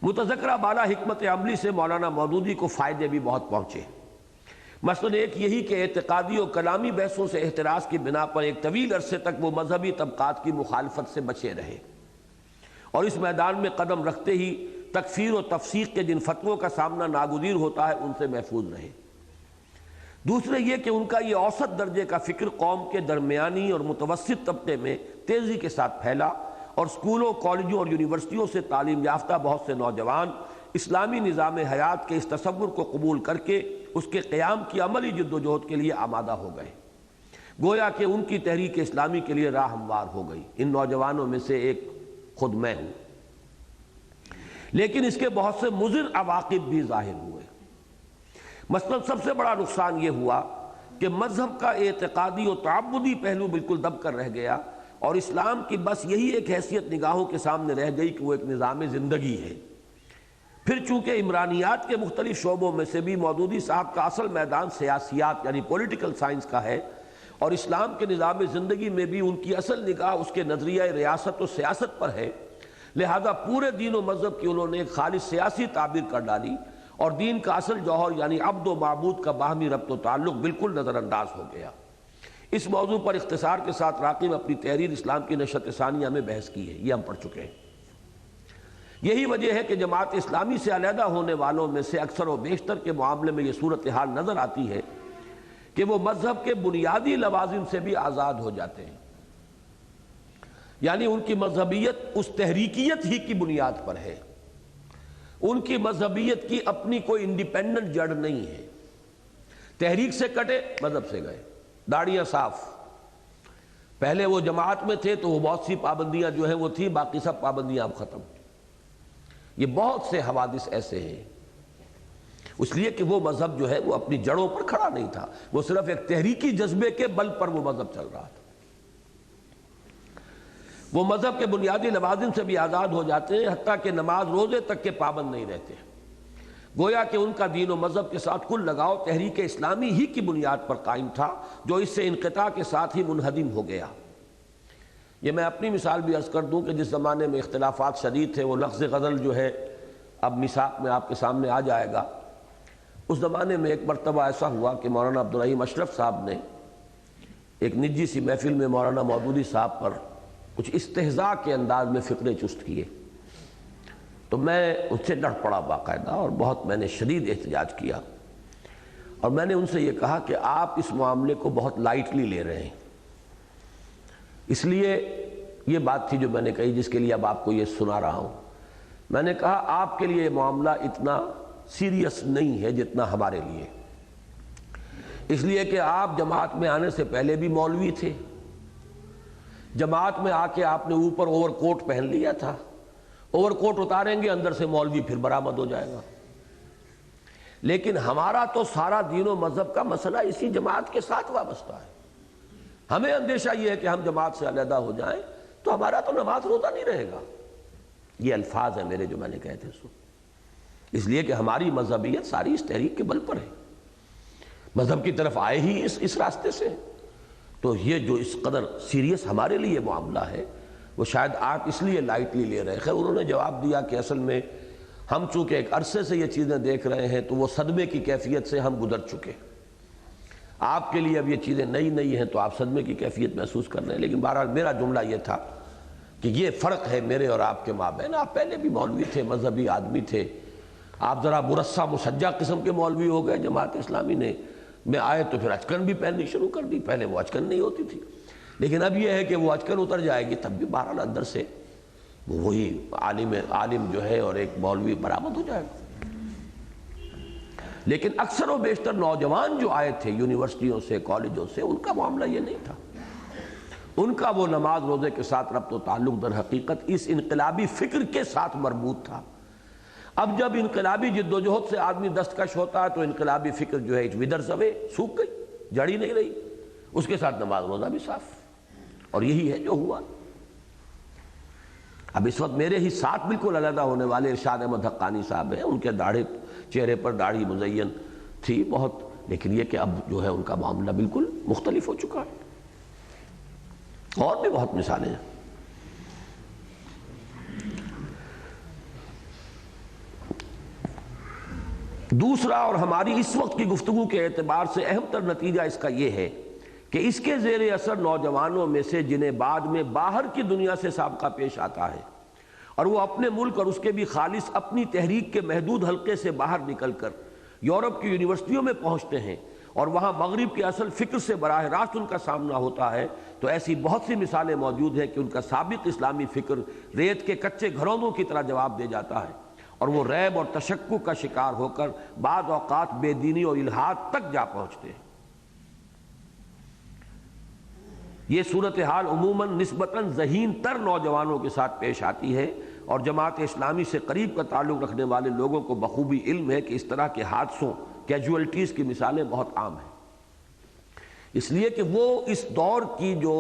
متذکرہ بالا حکمت عملی سے مولانا مودودی کو فائدے بھی بہت پہنچے، مثلا ایک یہی کہ اعتقادی و کلامی بحثوں سے احتراز کی بنا پر ایک طویل عرصے تک وہ مذہبی طبقات کی مخالفت سے بچے رہے، اور اس میدان میں قدم رکھتے ہی تکفیر و تفسیق کے جن فتووں کا سامنا ناگزیر ہوتا ہے ان سے محفوظ رہے۔ دوسرے یہ کہ ان کا یہ اوسط درجے کا فکر قوم کے درمیانی اور متوسط طبقے میں تیزی کے ساتھ پھیلا، اور اسکولوں، کالجوں اور یونیورسٹیوں سے تعلیم یافتہ بہت سے نوجوان اسلامی نظام حیات کے اس تصور کو قبول کر کے اس کے قیام کی عملی جد و جہد کے لیے آمادہ ہو گئے۔ گویا کہ ان کی تحریک اسلامی کے لیے راہ ہموار ہو گئی۔ ان نوجوانوں میں سے ایک خود میں ہوں۔ لیکن اس کے بہت سے مضر عواقب بھی ظاہر ہوئے۔ مثلا سب سے بڑا نقصان یہ ہوا کہ مذہب کا اعتقادی و تعبدی پہلو بالکل دب کر رہ گیا، اور اسلام کی بس یہی ایک حیثیت نگاہوں کے سامنے رہ گئی کہ وہ ایک نظام زندگی ہے۔ پھر چونکہ عمرانیات کے مختلف شعبوں میں سے بھی مودودی صاحب کا اصل میدان سیاسیات یعنی پولیٹیکل سائنس کا ہے، اور اسلام کے نظام زندگی میں بھی ان کی اصل نگاہ اس کے نظریہ ریاست و سیاست پر ہے، لہذا پورے دین و مذہب کی انہوں نے ایک خالص سیاسی تعبیر کر ڈالی، اور دین کا اصل جوہر یعنی عبد و معبود کا باہمی ربط و تعلق بالکل نظر انداز ہو گیا۔ اس موضوع پر اختصار کے ساتھ راقب اپنی تحریر اسلام کی نشرت ثانیہ میں بحث کی ہے، یہ ہم پڑھ چکے ہیں۔ یہی وجہ ہے کہ جماعت اسلامی سے علیحدہ ہونے والوں میں سے اکثر و بیشتر کے معاملے میں یہ صورتحال نظر آتی ہے کہ وہ مذہب کے بنیادی لوازم سے بھی آزاد ہو جاتے ہیں، یعنی ان کی مذہبیت اس تحریکیت ہی کی بنیاد پر ہے، ان کی مذہبیت کی اپنی کوئی انڈیپینڈنٹ جڑ نہیں ہے۔ تحریک سے کٹے، مذہب سے گئے، داڑیاں صاف، پہلے وہ جماعت میں تھے تو وہ بہت سی پابندیاں جو ہیں وہ تھی، باقی سب پابندیاں اب ختم۔ یہ بہت سے حوادث ایسے ہیں، اس لیے کہ وہ مذہب جو ہے وہ اپنی جڑوں پر کھڑا نہیں تھا، وہ صرف ایک تحریکی جذبے کے بل پر وہ مذہب چل رہا تھا۔ وہ مذہب کے بنیادی لوازم سے بھی آزاد ہو جاتے ہیں، حتیٰ کہ نماز روزے تک کے پابند نہیں رہتے، گویا کہ ان کا دین و مذہب کے ساتھ کل لگاؤ تحریک اسلامی ہی کی بنیاد پر قائم تھا، جو اس سے انقطاع کے ساتھ ہی منہدم ہو گیا۔ یہ میں اپنی مثال بھی عرض کر دوں کہ جس زمانے میں اختلافات شدید تھے، وہ لفظ غزل جو ہے اب میثاق میں آپ کے سامنے آ جائے گا، اس زمانے میں ایک مرتبہ ایسا ہوا کہ مولانا عبدالرحیم اشرف صاحب نے ایک نجی سی محفل میں مولانا مودودی صاحب پر کچھ استہزاء کے انداز میں فقرے چست کیے، تو میں اس سے ڈر پڑا باقاعدہ، اور بہت میں نے شدید احتجاج کیا، اور میں نے ان سے یہ کہا کہ آپ اس معاملے کو بہت لائٹلی لے رہے ہیں۔ اس لیے یہ بات تھی جو میں نے کہی، جس کے لیے اب آپ کو یہ سنا رہا ہوں۔ میں نے کہا آپ کے لیے یہ معاملہ اتنا سیریس نہیں ہے جتنا ہمارے لیے، اس لیے کہ آپ جماعت میں آنے سے پہلے بھی مولوی تھے، جماعت میں آ کے آپ نے اوپر اوور کوٹ پہن لیا تھا، اوور کوٹ اتاریں گے اندر سے مولوی پھر برآمد ہو جائے گا، لیکن ہمارا تو سارا دین و مذہب کا مسئلہ اسی جماعت کے ساتھ وابستہ ہے۔ ہمیں اندیشہ یہ ہے کہ ہم جماعت سے علیحدہ ہو جائیں تو ہمارا تو نماز روزہ نہیں رہے گا۔ یہ الفاظ ہیں میرے جو میں نے کہے تھے سو، اس لیے کہ ہماری مذہبیت ساری اس تحریک کے بل پر ہے، مذہب کی طرف آئے ہی اس راستے سے، تو یہ جو اس قدر سیریس ہمارے لیے معاملہ ہے وہ شاید آپ اس لیے لائٹلی لے رہے ہیں۔ خیر انہوں نے جواب دیا کہ اصل میں ہم چونکہ ایک عرصے سے یہ چیزیں دیکھ رہے ہیں تو وہ صدمے کی کیفیت سے ہم گزر چکے، آپ کے لیے اب یہ چیزیں نئی ہیں تو آپ صدمے کی کیفیت محسوس کر رہے ہیں، لیکن بہرحال میرا جملہ یہ تھا کہ یہ فرق ہے میرے اور آپ کے مابین۔ آپ پہلے بھی مولوی تھے، مذہبی آدمی تھے، آپ ذرا مرصع مسجع قسم کے مولوی ہو گئے، جماعت اسلامی نے میں آئے تو پھر اچکن بھی پہننی شروع کر دی، پہلے وہ اچکن نہیں ہوتی تھی، لیکن اب یہ ہے کہ وہ اچکن اتر جائے گی، تب بھی بہرحال اندر سے وہی عالم جو ہے اور ایک مولوی برآمد ہو جائے گا۔ لیکن اکثر و بیشتر نوجوان جو آئے تھے یونیورسٹیوں سے، کالجوں سے، ان کا معاملہ یہ نہیں تھا، ان کا وہ نماز روزے کے ساتھ ربط و تعلق در حقیقت اس انقلابی فکر کے ساتھ مربوط تھا۔ اب جب انقلابی جد و جہد سے آدمی دستکش ہوتا ہے تو انقلابی فکر جو ہے ودرز اوے، سوکھ گئی، جڑی نہیں رہی، اس کے ساتھ نماز روزہ بھی صاف، اور یہی ہے جو ہوا۔ اب اس وقت میرے ہی ساتھ بالکل علیحدہ ہونے والے ارشاد احمد حقانی صاحب ہیں، ان کے چہرے پر داڑھی مزین تھی بہت، لیکن یہ کہ اب جو ہے ان کا معاملہ بالکل مختلف ہو چکا ہے، اور بھی بہت مثالیں ہیں۔ دوسرا اور ہماری اس وقت کی گفتگو کے اعتبار سے اہم تر نتیجہ اس کا یہ ہے کہ اس کے زیر اثر نوجوانوں میں سے جنہیں بعد میں باہر کی دنیا سے سابقہ پیش آتا ہے اور وہ اپنے ملک اور اس کے بھی خالص اپنی تحریک کے محدود حلقے سے باہر نکل کر یورپ کی یونیورسٹیوں میں پہنچتے ہیں اور وہاں مغرب کے اصل فکر سے براہ راست ان کا سامنا ہوتا ہے، تو ایسی بہت سی مثالیں موجود ہیں کہ ان کا سابق اسلامی فکر ریت کے کچے گھرونوں کی طرح جواب دے جاتا ہے، اور وہ ریب اور تشکک کا شکار ہو کر بعض اوقات بے دینی اور الحاد تک جا پہنچتے ہیں۔ یہ صورتحال عموماً نسبتاً ذہین تر نوجوانوں کے ساتھ پیش آتی ہے، اور جماعت اسلامی سے قریب کا تعلق رکھنے والے لوگوں کو بخوبی علم ہے کہ اس طرح کے حادثوں، کیجوالٹیز کی مثالیں بہت عام ہیں، اس لیے کہ وہ اس دور کی جو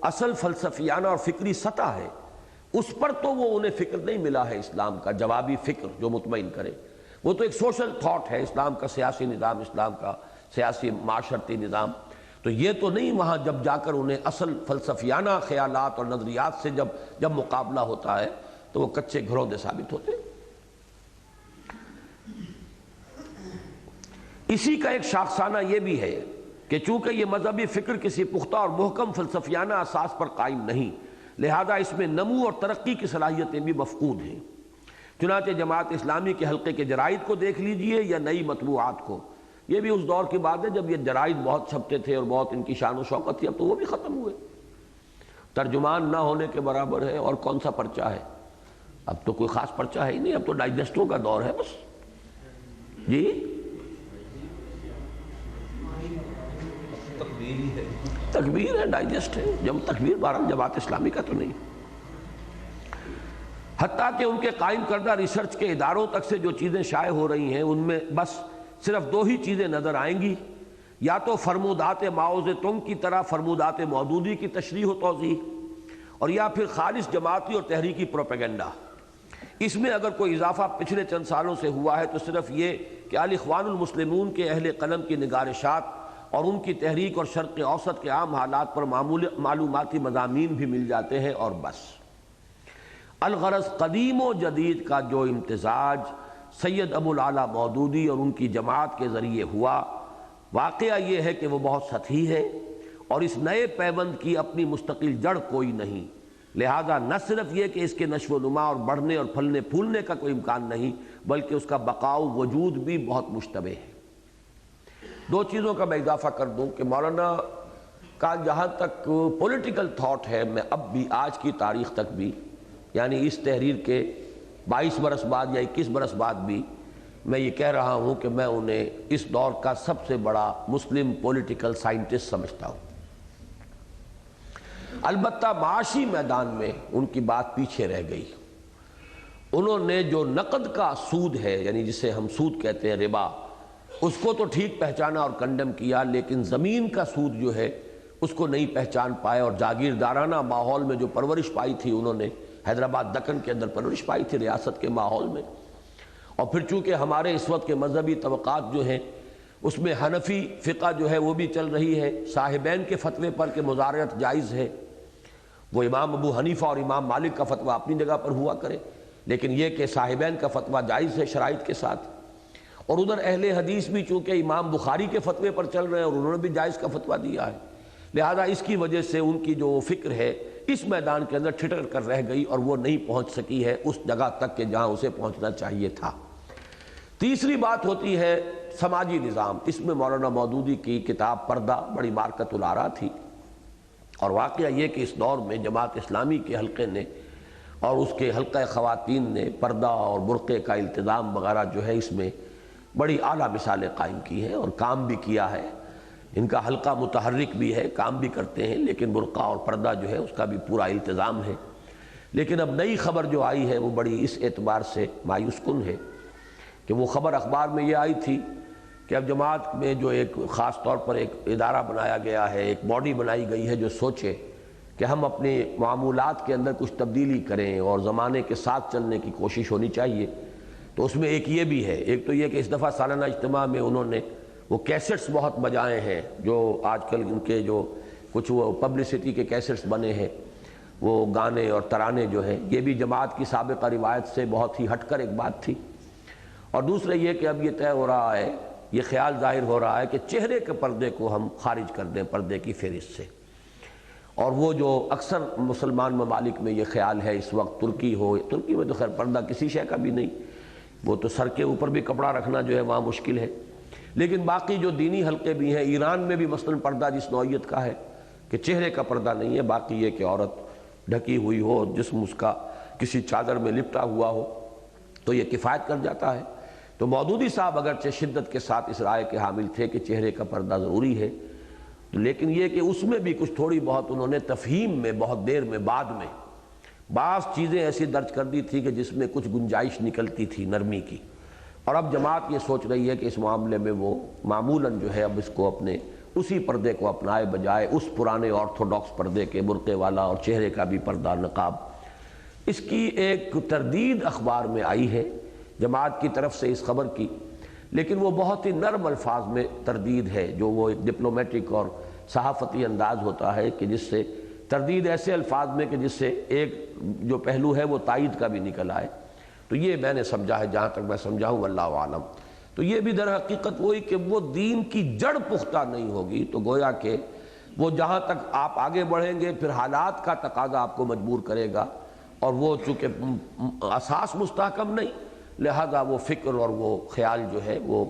اصل فلسفیانہ اور فکری سطح ہے اس پر تو وہ انہیں فکر نہیں ملا ہے اسلام کا جوابی فکر جو مطمئن کرے، وہ تو ایک سوشل تھاٹ ہے اسلام کا، سیاسی نظام اسلام کا، سیاسی معاشرتی نظام، تو یہ تو نہیں وہاں جب جا کر انہیں اصل فلسفیانہ خیالات اور نظریات سے جب مقابلہ ہوتا ہے تو وہ کچے گھروندے ثابت ہوتے۔ اسی کا ایک شاخسانہ یہ بھی ہے کہ چونکہ یہ مذہبی فکر کسی پختہ اور محکم فلسفیانہ اساس پر قائم نہیں، لہذا اس میں نمو اور ترقی کی صلاحیتیں بھی مفقود ہیں۔ چنانچہ جماعت اسلامی کے حلقے کے جرائد کو دیکھ لیجئے یا نئی مطبوعات کو، یہ بھی اس دور کی بات ہے جب یہ جرائد بہت چھپتے تھے اور بہت ان کی شان و شوکت تھی، اب تو وہ بھی ختم ہوئے، ترجمان نہ ہونے کے برابر ہے، اور کون سا پرچہ ہے، اب تو کوئی خاص پرچہ ہے ہی نہیں، اب تو ڈائجسٹوں کا دور ہے بس۔ جی تکبیر ہے، ڈائجسٹ ہے، جب تکبیر بہرحال جماعت اسلامی کا تو نہیں۔ حتیٰ کہ ان کے قائم کردہ ریسرچ کے اداروں تک سے جو چیزیں شائع ہو رہی ہیں ان میں بس صرف دو ہی چیزیں نظر آئیں گی، یا تو فرمودات ماؤ زیتونگ کی طرح فرمودات مودودی کی تشریح و توضیح، اور یا پھر خالص جماعتی اور تحریکی پروپیگنڈا۔ اس میں اگر کوئی اضافہ پچھلے چند سالوں سے ہوا ہے تو صرف یہ کہ الاخوان المسلمون کے اہل قلم کی نگارشات اور ان کی تحریک اور شرق اوسط کے عام حالات پر معلوماتی مضامین بھی مل جاتے ہیں، اور بس۔ الغرض قدیم و جدید کا جو امتزاج سید ابو العالیٰ مودودی اور ان کی جماعت کے ذریعے ہوا، واقعہ یہ ہے کہ وہ بہت سطحی ہے، اور اس نئے پیوند کی اپنی مستقل جڑ کوئی نہیں، لہذا نہ صرف یہ کہ اس کے نشو و نما اور بڑھنے اور پھلنے پھولنے کا کوئی امکان نہیں، بلکہ اس کا بقاء و وجود بھی بہت مشتبہ ہے۔ دو چیزوں کا میں اضافہ کر دوں کہ مولانا کا جہاں تک پولیٹیکل تھاٹ ہے، میں اب بھی آج کی تاریخ تک بھی، یعنی اس تحریر کے 22 برس بعد یا 21 برس بعد بھی، میں یہ کہہ رہا ہوں کہ میں انہیں اس دور کا سب سے بڑا مسلم پولیٹیکل سائنٹسٹ سمجھتا ہوں۔ البتہ معاشی میدان میں ان کی بات پیچھے رہ گئی۔ انہوں نے جو نقد کا سود ہے، یعنی جسے ہم سود کہتے ہیں، ربا، اس کو تو ٹھیک پہچانا اور کنڈم کیا، لیکن زمین کا سود جو ہے اس کو نہیں پہچان پائے، اور جاگیردارانہ ماحول میں جو پرورش پائی تھی انہوں نے، حیدرآباد دکن کے اندر پرورش پائی تھی ریاست کے ماحول میں، اور پھر چونکہ ہمارے اس وقت کے مذہبی طبقات جو ہیں اس میں حنفی فقہ جو ہے وہ بھی چل رہی ہے، صاحبین کے فتوے پر کہ مزارعت جائز ہے، وہ امام ابو حنیفہ اور امام مالک کا فتویٰ اپنی جگہ پر ہوا کرے، لیکن یہ کہ صاحبین کا فتویٰ جائز ہے شرائط کے ساتھ، اور ادھر اہل حدیث بھی چونکہ امام بخاری کے فتوے پر چل رہے ہیں اور انہوں نے بھی جائز کا فتویٰ دیا ہے، لہذا اس کی وجہ سے ان کی جو فکر ہے اس میدان کے اندر ٹھٹر کر رہ گئی، اور وہ نہیں پہنچ سکی ہے اس جگہ تک کہ جہاں اسے پہنچنا چاہیے تھا۔ تیسری بات ہوتی ہے سماجی نظام۔ اس میں مولانا مودودی کی کتاب پردہ بڑی مارکت الآراء تھی، اور واقعہ یہ کہ اس دور میں جماعت اسلامی کے حلقے نے اور اس کے حلقہ خواتین نے پردہ اور برقعے کا التزام وغیرہ جو ہے اس میں بڑی اعلیٰ مثالیں قائم کی ہیں اور کام بھی کیا ہے۔ ان کا حلقہ متحرک بھی ہے، کام بھی کرتے ہیں، لیکن برقع اور پردہ جو ہے اس کا بھی پورا التزام ہے۔ لیکن اب نئی خبر جو آئی ہے وہ بڑی اس اعتبار سے مایوس کن ہے کہ وہ خبر اخبار میں یہ آئی تھی کہ اب جماعت میں جو ایک خاص طور پر ایک ادارہ بنایا گیا ہے، ایک باڈی بنائی گئی ہے جو سوچے کہ ہم اپنے معمولات کے اندر کچھ تبدیلی کریں اور زمانے کے ساتھ چلنے کی کوشش ہونی چاہیے۔ تو اس میں ایک یہ بھی ہے، ایک تو یہ کہ اس دفعہ سالانہ اجتماع میں انہوں نے وہ کیسٹس بہت بجائے ہیں، جو آج کل ان کے جو کچھ وہ پبلسٹی کے کیسٹس بنے ہیں، وہ گانے اور ترانے جو ہیں، یہ بھی جماعت کی سابقہ روایت سے بہت ہی ہٹ کر ایک بات تھی۔ اور دوسرا یہ کہ اب یہ طے ہو رہا ہے، یہ خیال ظاہر ہو رہا ہے کہ چہرے کے پردے کو ہم خارج کر دیں پردے کی فہرست سے، اور وہ جو اکثر مسلمان ممالک میں یہ خیال ہے اس وقت، ترکی ہو، ترکی میں تو خیر پردہ کسی شے کا بھی نہیں، وہ تو سر کے اوپر بھی کپڑا رکھنا جو ہے وہاں مشکل ہے، لیکن باقی جو دینی حلقے بھی ہیں، ایران میں بھی مثلا پردہ جس نوعیت کا ہے کہ چہرے کا پردہ نہیں ہے، باقی یہ کہ عورت ڈھکی ہوئی ہو، جسم اس کا کسی چادر میں لپٹا ہوا ہو تو یہ کفایت کر جاتا ہے۔ تو مودودی صاحب اگرچہ شدت کے ساتھ اس رائے کے حامل تھے کہ چہرے کا پردہ ضروری ہے، لیکن یہ کہ اس میں بھی کچھ تھوڑی بہت انہوں نے تفہیم میں بہت دیر میں بعد میں بعض چیزیں ایسی درج کر دی تھی کہ جس میں کچھ گنجائش نکلتی تھی نرمی کی، اور اب جماعت یہ سوچ رہی ہے کہ اس معاملے میں وہ معمولاً جو ہے اب اس کو اپنے اسی پردے کو اپنائے بجائے اس پرانے آرتھوڈاکس پردے کے، برقعے والا اور چہرے کا بھی پردہ نقاب، اس کی ایک تردید اخبار میں آئی ہے جماعت کی طرف سے اس خبر کی، لیکن وہ بہت ہی نرم الفاظ میں تردید ہے، جو وہ ایک ڈپلومیٹک اور صحافتی انداز ہوتا ہے کہ جس سے تردید ایسے الفاظ میں کہ جس سے ایک جو پہلو ہے وہ تائید کا بھی نکل آئے۔ تو یہ میں نے سمجھا ہے، جہاں تک میں سمجھا ہوں اللہ عالم، تو یہ بھی در حقیقت وہی کہ وہ دین کی جڑ پختہ نہیں ہوگی تو گویا کہ وہ جہاں تک آپ آگے بڑھیں گے پھر حالات کا تقاضا آپ کو مجبور کرے گا، اور وہ چونکہ اساس مستحکم نہیں، لہذا وہ فکر اور وہ خیال جو ہے وہ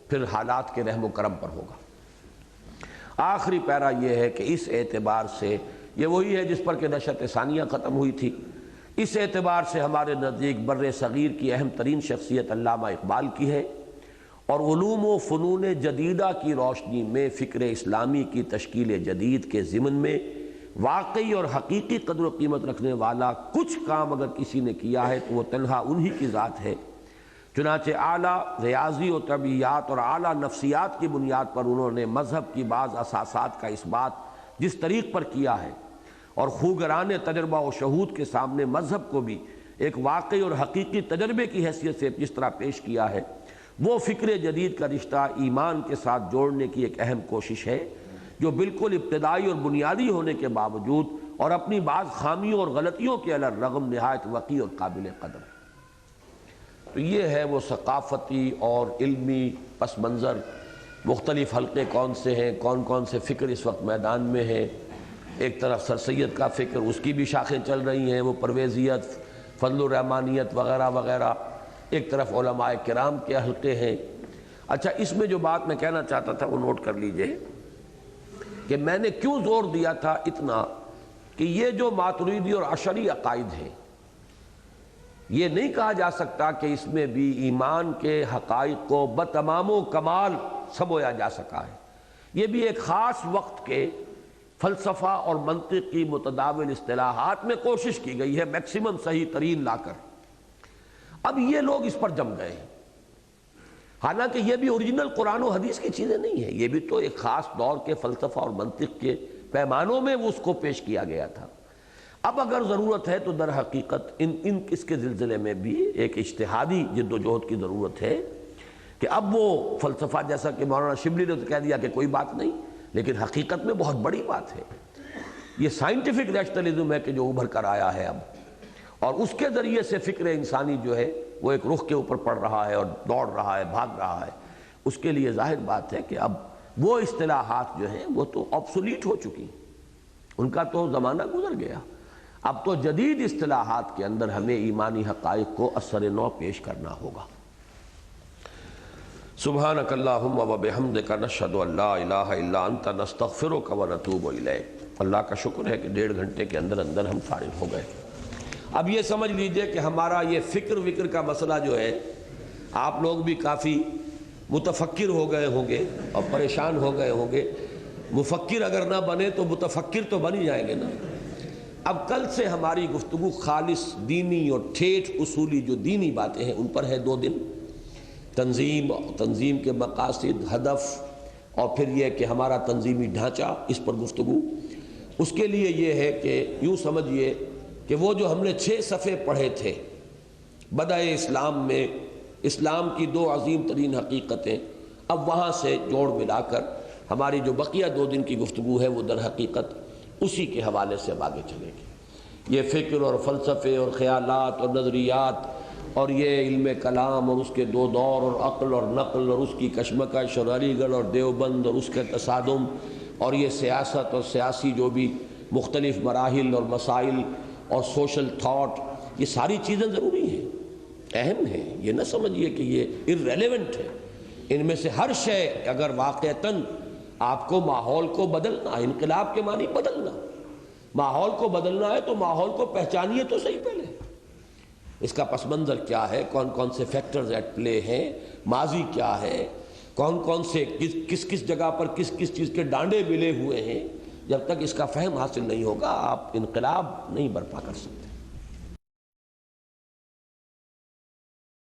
پھر حالات کے رحم و کرم پر ہوگا۔ آخری پیرا یہ ہے کہ اس اعتبار سے یہ وہی ہے جس پر کہ نشأت ثانیہ ختم ہوئی تھی، اس اعتبار سے ہمارے نزدیک بر صغیر کی اہم ترین شخصیت علامہ اقبال کی ہے، اور علوم و فنون جدیدہ کی روشنی میں فکر اسلامی کی تشکیل جدید کے ضمن میں واقعی اور حقیقی قدر و قیمت رکھنے والا کچھ کام اگر کسی نے کیا ہے تو وہ تنہا انہی کی ذات ہے۔ چنانچہ اعلیٰ ریاضی و طبیعیات اور اعلیٰ نفسیات کی بنیاد پر انہوں نے مذہب کی بعض اساسات کا اثبات جس طریق پر کیا ہے، اور خوگران تجربہ و شہود کے سامنے مذہب کو بھی ایک واقعی اور حقیقی تجربے کی حیثیت سے جس طرح پیش کیا ہے، وہ فکر جدید کا رشتہ ایمان کے ساتھ جوڑنے کی ایک اہم کوشش ہے، جو بالکل ابتدائی اور بنیادی ہونے کے باوجود اور اپنی بعض خامیوں اور غلطیوں کے علی الرغم نہایت وقیع اور قابل قدر ہے۔ تو یہ ہے وہ ثقافتی اور علمی پس منظر، مختلف حلقے کون سے ہیں، کون کون سے فکر اس وقت میدان میں ہیں۔ ایک طرف سر سید کا فکر، اس کی بھی شاخیں چل رہی ہیں، وہ پرویزیت، فضل الرحمانیت وغیرہ وغیرہ، ایک طرف علماء کرام کے حلقے ہیں۔ اچھا، اس میں جو بات میں کہنا چاہتا تھا وہ نوٹ کر لیجئے کہ میں نے کیوں زور دیا تھا اتنا کہ یہ جو ماتریدی اور اشعری عقائد ہیں، یہ نہیں کہا جا سکتا کہ اس میں بھی ایمان کے حقائق کو بتمام و کمال سمویا جا سکا ہے۔ یہ بھی ایک خاص وقت کے فلسفہ اور منطق کی متداول اصطلاحات میں کوشش کی گئی ہے میکسیمم صحیح ترین لا کر۔ اب یہ لوگ اس پر جم گئے ہیں، حالانکہ یہ بھی اوریجنل قرآن و حدیث کی چیزیں نہیں ہیں، یہ بھی تو ایک خاص دور کے فلسفہ اور منطق کے پیمانوں میں وہ اس کو پیش کیا گیا تھا۔ اب اگر ضرورت ہے تو در حقیقت اس کے سلسلے میں بھی ایک اجتہادی جد و جہد کی ضرورت ہے کہ اب وہ فلسفہ، جیسا کہ مولانا شبلی نے تو کہہ دیا کہ کوئی بات نہیں، لیکن حقیقت میں بہت بڑی بات ہے، یہ سائنٹیفک ریشنلزم ہے کہ جو ابھر کر آیا ہے اب، اور اس کے ذریعے سے فکر انسانی جو ہے وہ ایک رخ کے اوپر پڑ رہا ہے اور دوڑ رہا ہے، بھاگ رہا ہے۔ اس کے لیے ظاہر بات ہے کہ اب وہ اصطلاحات جو ہیں وہ تو آبسولیٹ ہو چکی، ان کا تو زمانہ گزر گیا۔ اب تو جدید اصطلاحات کے اندر ہمیں ایمانی حقائق کو اثر نو پیش کرنا ہوگا۔ سبحانک اللہم و بحمدک نشہد ان لا الہ الا انت نستغفرک و نتوب الیک۔ اللہ کا شکر ہے کہ 1.5 گھنٹے کے اندر اندر ہم فارغ ہو گئے۔ اب یہ سمجھ لیجئے کہ ہمارا یہ فکر کا مسئلہ جو ہے، آپ لوگ بھی کافی متفکر ہو گئے ہوں گے اور پریشان ہو گئے ہوں گے۔ مفکر اگر نہ بنے تو متفکر تو بن ہی جائیں گے نا۔ اب کل سے ہماری گفتگو خالص دینی اور ٹھیٹھ اصولی جو دینی باتیں ہیں ان پر ہے 2 دن، تنظیم کے مقاصد، ہدف، اور پھر یہ کہ ہمارا تنظیمی ڈھانچہ، اس پر گفتگو۔ اس کے لیے یہ ہے کہ یوں سمجھیے کہ وہ جو ہم نے 6 صفحے پڑھے تھے بدء اسلام میں، اسلام کی 2 عظیم ترین حقیقتیں، اب وہاں سے جوڑ ملا کر ہماری جو بقیہ 2 دن کی گفتگو ہے وہ در حقیقت اسی کے حوالے سے اب آگے چلے گی۔ یہ فکر اور فلسفے اور خیالات اور نظریات اور یہ علم کلام اور اس کے 2 دور اور عقل اور نقل اور اس کی کشمکش اور علی گڑھ اور دیوبند اور اس کے تصادم اور یہ سیاست اور سیاسی جو بھی مختلف مراحل اور مسائل اور سوشل تھاٹ، یہ ساری چیزیں ضروری ہیں، اہم ہیں۔ یہ نہ سمجھیے کہ یہ irrelevant ہے۔ ان میں سے ہر شے اگر واقعتاً آپ کو ماحول کو بدلنا، انقلاب کے معنی بدلنا، ماحول کو بدلنا ہے تو ماحول کو پہچانیے تو صحیح پہلے، اس کا پس منظر کیا ہے، کون کون سے فیکٹرز ایٹ پلے ہیں، ماضی کیا ہے، کون کون سے کس جگہ پر کس چیز کے ڈانڈے ملے ہوئے ہیں۔ جب تک اس کا فہم حاصل نہیں ہوگا آپ انقلاب نہیں برپا کر سکتے۔